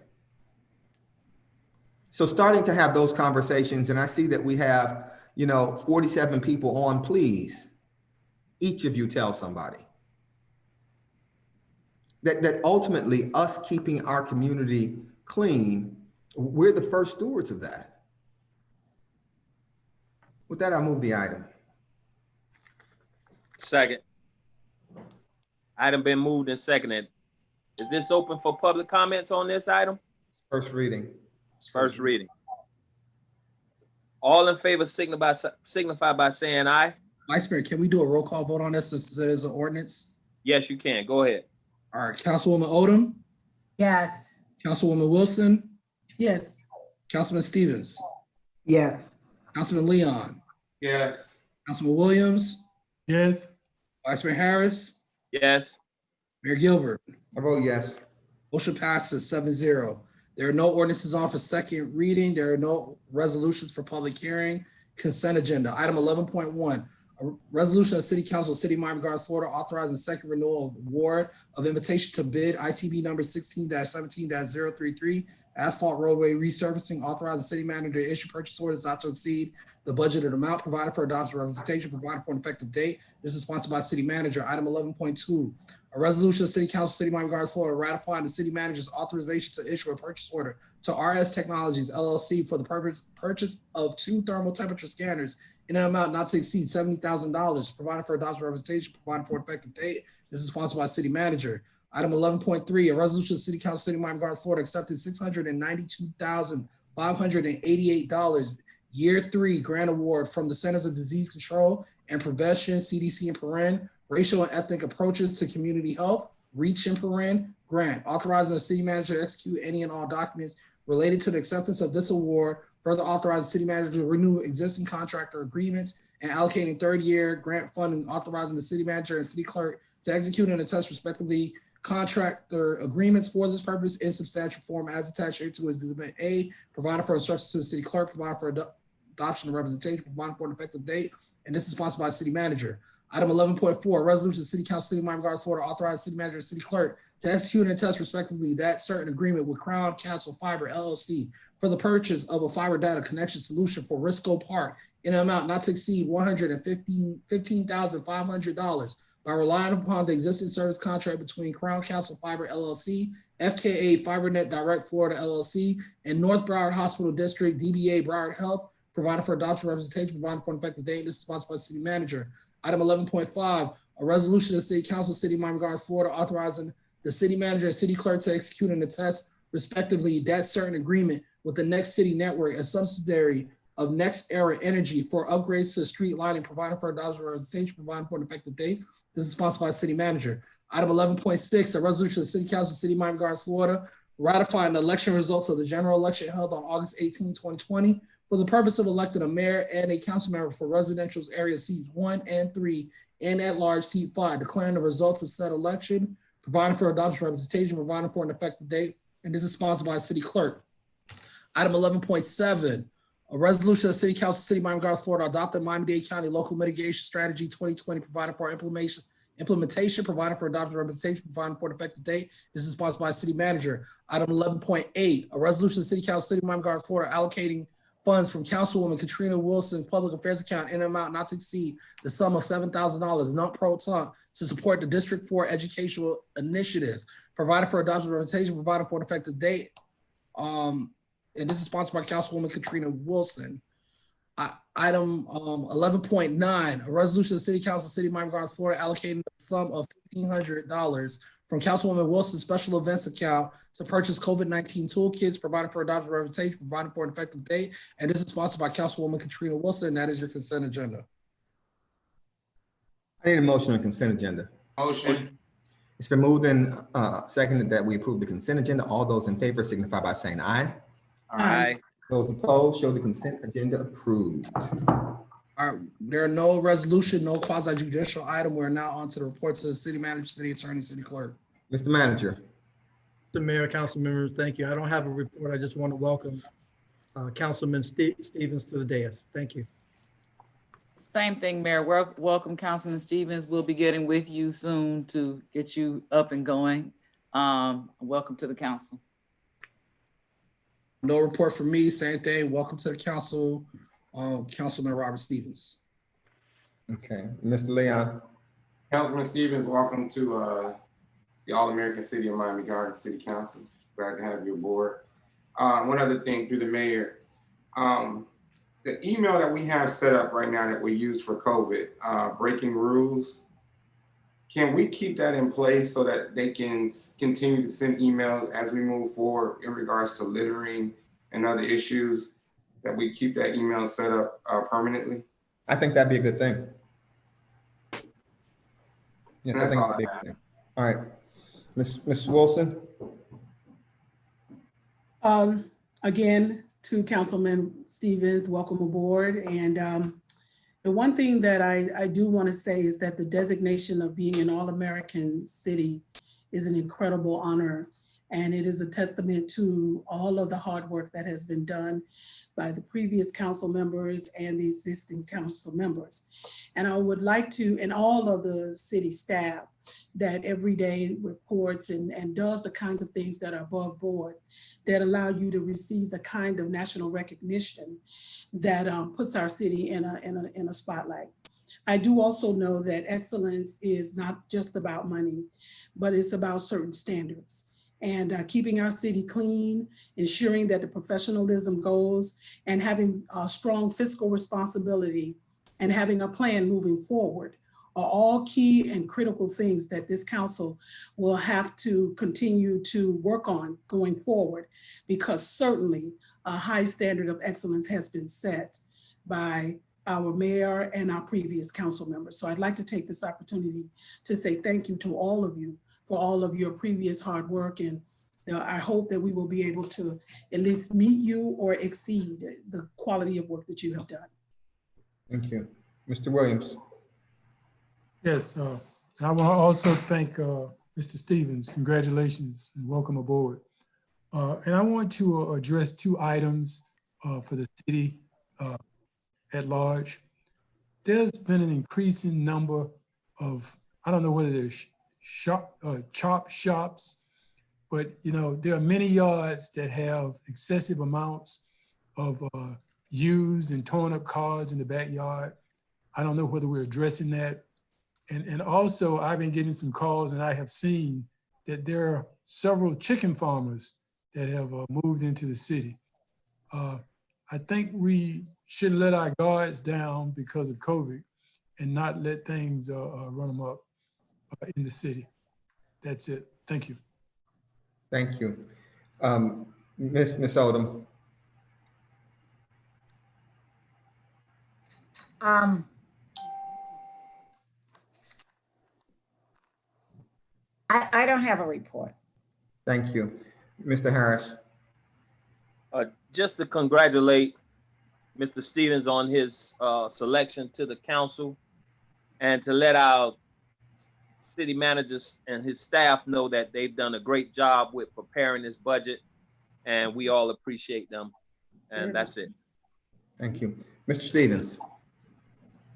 Speaker 4: So starting to have those conversations, and I see that we have, 47 people on, please, each of you tell somebody. That ultimately us keeping our community clean, we're the first stewards of that. With that, I'll move the item.
Speaker 1: Second. Item been moved and seconded. Is this open for public comments on this item?
Speaker 4: First reading.
Speaker 1: First reading. All in favor signify by saying aye.
Speaker 6: Vice Mayor, can we do a roll call vote on this since it is an ordinance?
Speaker 1: Yes, you can. Go ahead.
Speaker 6: All right, Councilwoman Odom?
Speaker 2: Yes.
Speaker 6: Councilwoman Wilson?
Speaker 7: Yes.
Speaker 6: Councilman Stevens?
Speaker 11: Yes.
Speaker 6: Councilman Leon?
Speaker 18: Yes.
Speaker 6: Councilman Williams?
Speaker 5: Yes.
Speaker 6: Vice Mayor Harris?
Speaker 1: Yes.
Speaker 6: Mayor Gilbert?
Speaker 4: I vote yes.
Speaker 6: Motion passes 7-0. There are no ordinances on for second reading. There are no resolutions for public hearing. Consent agenda. Item 11.1, a resolution of the City Council of City of Miami Gardens, Florida, authorizing second renewal of award of invitation to bid ITB number 16-17-033, asphalt roadway resurfacing, authorizing city manager to issue purchase orders not to exceed the budgeted amount, provided for adoption representation, provided for an effective date. This is sponsored by city manager. Item 11.2, a resolution of City Council, City of Miami Gardens, Florida, ratifying the city manager's authorization to issue a purchase order to RS Technologies LLC for the purchase of 2 thermal temperature scanners in an amount not to exceed $70,000, provided for adoption representation, provided for an effective date. This is sponsored by city manager. Item 11.3, a resolution of City Council, City of Miami Gardens, Florida, accepting $692,588 Year 3 grant award from the Centers of Disease Control and Prevention, CDC in paren, Racial and Ethnic Approaches to Community Health, REACH in paren, grant, authorizing the city manager to execute any and all documents related to the acceptance of this award, further authorizing the city manager to renew existing contractor agreements and allocating 3rd-year grant funding, authorizing the city manager and city clerk to execute and attest respectively contractor agreements for this purpose in substantial form as attached to Exhibit A, providing for instructions to the city clerk, providing for adoption and representation, providing for an effective date, and this is sponsored by the city manager. Item 11.4, resolution of City Council, City of Miami Gardens, Florida, authorize city manager and city clerk to execute and attest respectively that certain agreement with Crown Castle Fiber LLC for the purchase of a fiber data connection solution for Risco Park in an amount not to exceed $115,500 by relying upon the existing service contract between Crown Castle Fiber LLC, FKA FiberNet Direct Florida LLC, and North Broward Hospital District, DBA Broward Health, providing for adoption representation, providing for an effective date. This is sponsored by the city manager. Item 11.5, a resolution of the City Council, City of Miami Gardens, Florida, authorizing the city manager and city clerk to execute and attest respectively that certain agreement with the Next City Network, a subsidiary of Next Era Energy, for upgrades to street lighting, providing for adoption representation, providing for an effective date. This is sponsored by the city manager. Item 11.6, a resolution of the City Council, City of Miami Gardens, Florida, ratifying the election results of the general election held on August 18, 2020, for the purpose of electing a mayor and a council member for residential area seats 1 and 3 and at-large seat 5, declaring the results of said election, providing for adoption representation, providing for an effective date, and this is sponsored by the city clerk. Item 11.7, a resolution of the City Council, City of Miami Gardens, Florida, adopted Miami-Dade County Local Mitigation Strategy 2020, providing for implementation, providing for adoption representation, providing for an effective date. This is sponsored by the city manager. Item 11.8, a resolution of the City Council, City of Miami Gardens, Florida, allocating funds from Councilwoman Katrina Wilson's Public Affairs account in an amount not to exceed the sum of $7,000 non-pro-tunc to support the District 4 educational initiatives, providing for adoption representation, providing for an effective date. And this is sponsored by Councilwoman Katrina Wilson. Item 11.9, a resolution of the City Council, City of Miami Gardens, Florida, allocating the sum of $1,500 from Councilwoman Wilson's special events account to purchase COVID-19 toolkits, providing for adoption representation, providing for an effective date. And this is sponsored by Councilwoman Katrina Wilson. That is your consent agenda.
Speaker 4: I need a motion on the consent agenda.
Speaker 18: Motion.
Speaker 4: It's been moved and seconded that we approve the consent agenda. All those in favor signify by saying aye.
Speaker 1: Aye.
Speaker 4: Those opposed, show the consent agenda approved.
Speaker 6: All right, there are no resolution, no quasi judicial item. We're now on to the reports of the city manager, city attorney, city clerk.
Speaker 4: Mr. Manager.
Speaker 13: Mr. Mayor, council members, thank you. I don't have a report. I just want to welcome Councilman Stevens to the dais. Thank you.
Speaker 8: Same thing, Mayor. Welcome, Councilman Stevens. We'll be getting with you soon to get you up and going. Welcome to the council.
Speaker 6: No report from me. Same thing. Welcome to the council, Councilman Robert Stevens.
Speaker 4: Okay, Mr. Leon.
Speaker 18: Councilman Stevens, welcome to the All-American City of Miami Gardens City Council. Glad to have you aboard. One other thing through the mayor, the email that we have set up right now that we use for COVID, breaking rules, can we keep that in place so that they can continue to send emails as we move forward in regards to littering and other issues, that we keep that email set up permanently?
Speaker 4: I think that'd be a good thing. Yes,
Speaker 18: That's
Speaker 4: I think
Speaker 18: all
Speaker 4: that'd be a
Speaker 18: I
Speaker 4: good thing. All right, Ms. Wilson.
Speaker 7: Again, to Councilman Stevens, welcome aboard. And the one thing that I do want to say is that the designation of being an All-American city is an incredible honor. And it is a testament to all of the hard work that has been done by the previous council members and the existing council members. And I would like to, and all of the city staff that every day reports and does the kinds of things that are above board, that allow you to receive the kind of national recognition that puts our city in a spotlight. I do also know that excellence is not just about money, but it's about certain standards. And keeping our city clean, ensuring that the professionalism goes, and having a strong fiscal responsibility and having a plan moving forward are all key and critical things that this council will have to continue to work on going forward, because certainly a high standard of excellence has been set by our mayor and our previous council members. So I'd like to take this opportunity to say thank you to all of you for all of your previous hard work. And I hope that we will be able to at least meet you or exceed the quality of work that you have done.
Speaker 4: Thank you. Mr. Williams.
Speaker 5: Yes, I want to also thank Mr. Stevens, congratulations and welcome aboard. And I want to address two items for the city at large. There's been an increasing number of, I don't know whether they're chop shops, but there are many yards that have excessive amounts of used and torn up cars in the backyard. I don't know whether we're addressing that. And also I've been getting some calls and I have seen that there are several chicken farmers that have moved into the city. I think we shouldn't let our guards down because of COVID and not let things run them up in the city. That's it. Thank you.
Speaker 4: Thank you. Ms. Odom.
Speaker 2: I don't have a report.
Speaker 4: Thank you. Mr. Harris.
Speaker 1: Just to congratulate Mr. Stevens on his selection to the council, and to let our city managers and his staff know that they've done a great job with preparing this budget, and we all appreciate them. And that's it.
Speaker 4: Thank you. Mr. Stevens.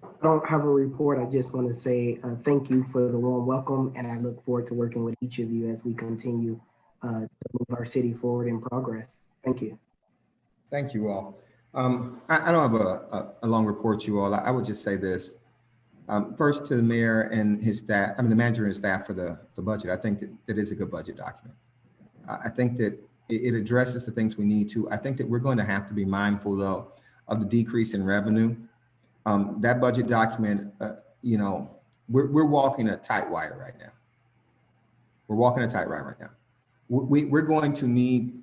Speaker 11: I don't have a report. I just want to say thank you for the warm welcome, and I look forward to working with each of you as we continue to move our city forward in progress. Thank you.
Speaker 4: Thank you all. I don't have a long report, you all. I would just say this. First to the mayor and his staff, the manager and his staff for the budget. I think that is a good budget document. I think that it addresses the things we need to. I think that we're going to have to be mindful though of the decrease in revenue. That budget document, we're walking a tight wire right now. We're walking a tight wire right now. We're going to need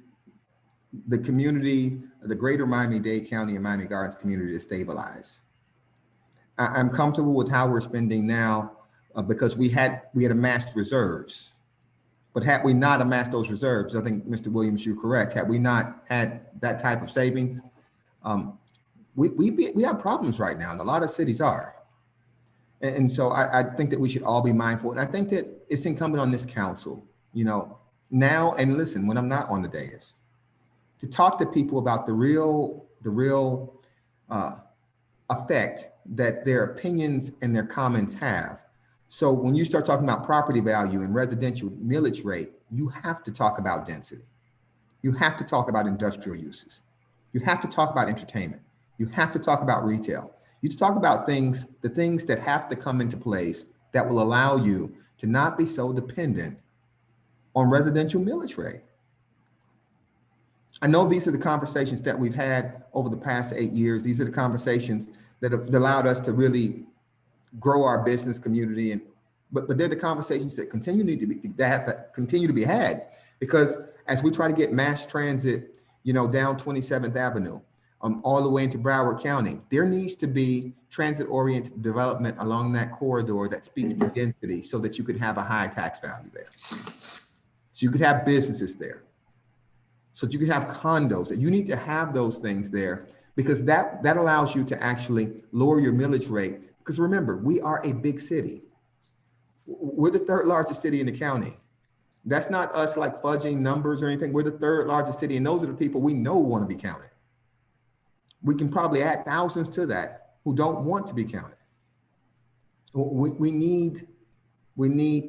Speaker 4: the community, the greater Miami-Dade County and Miami Gardens community to stabilize. I'm comfortable with how we're spending now because we had amassed reserves. But had we not amassed those reserves, I think Mr. Williams, you're correct. Had we not had that type of savings, we have problems right now, and a lot of cities are. And so I think that we should all be mindful. And I think that it's incumbent on this council, now, and listen, when I'm not on the dais, to talk to people about the real effect that their opinions and their comments have. So when you start talking about property value and residential millage rate, you have to talk about density. You have to talk about industrial uses. You have to talk about entertainment. You have to talk about retail. You have to talk about the things that have to come into place that will allow you to not be so dependent on residential millage rate. I know these are the conversations that we've had over the past 8 years. These are the conversations that have allowed us to really grow our business community, but they're the conversations that continue to be had, because as we try to get mass transit, down 27th Avenue, all the way into Broward County, there needs to be transit-oriented development along that corridor that speaks to density, so that you could have a high tax value there, so you could have businesses there, so that you could have condos. That you need to have those things there, because that allows you to actually lower your millage rate. Because remember, we are a big city. We're the third largest city in the county. That's not us like fudging numbers or anything. We're the third largest city, and those are the people we know want to be counted. We can probably add thousands to that who don't want to be counted. We need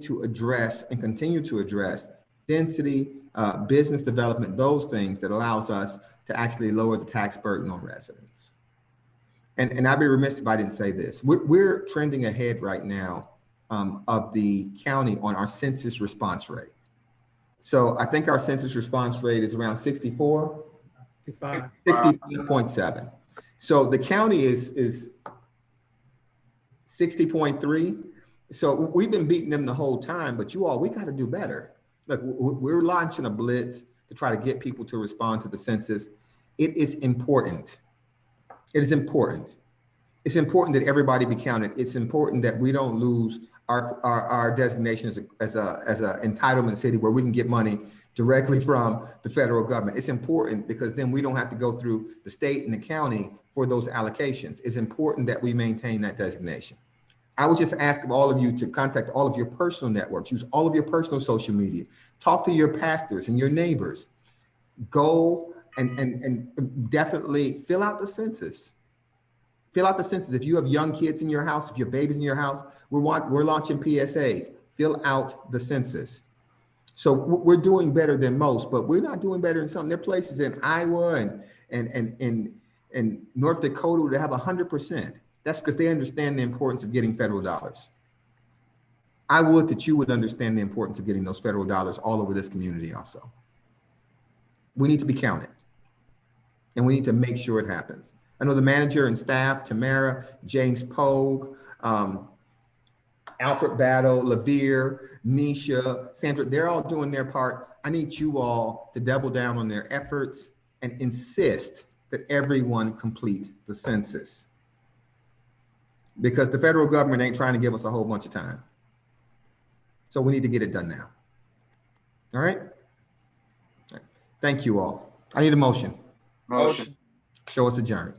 Speaker 4: to address and continue to address density, business development, those things that allows us to actually lower the tax burden on residents. And I'd be remiss if I didn't say this. We're trending ahead right now of the county on our census response rate. So I think our census response rate is around 60.7. So the county is 60.3. So we've been beating them the whole time, but we got to do better. Look, we're launching a blitz to try to get people to respond to the census. It is important. It is important. It's important that everybody be counted. It's important that we don't lose our designation as a entitlement city where we can get money directly from the federal government. It's important because then we don't have to go through the state and the county for those allocations. It's important that we maintain that designation. I would just ask all of you to contact all of your personal networks, use all of your personal social media, talk to your pastors and your neighbors, go and definitely fill out the census. Fill out the census. If you have young kids in your house, if you have babies in your house, we're launching PSAs. Fill out the census. So we're doing better than most, but we're not doing better than some. There are places in Iowa and North Dakota that have 100%. That's because they understand the importance of getting federal dollars. I would that you would understand the importance of getting those federal dollars all over this community also. We need to be counted, and we need to make sure it happens. I know the manager and staff, Tamara, James Pogue, Alfred Battle, Lavere, Nisha, Sandra, they're all doing their part. I need you all to double down on their efforts and insist that everyone complete the census. Because the federal government ain't trying to give us a whole bunch of time. So we need to get it done now. All right? Thank you all. I need a motion.
Speaker 18: Motion.
Speaker 4: Show us adjourned.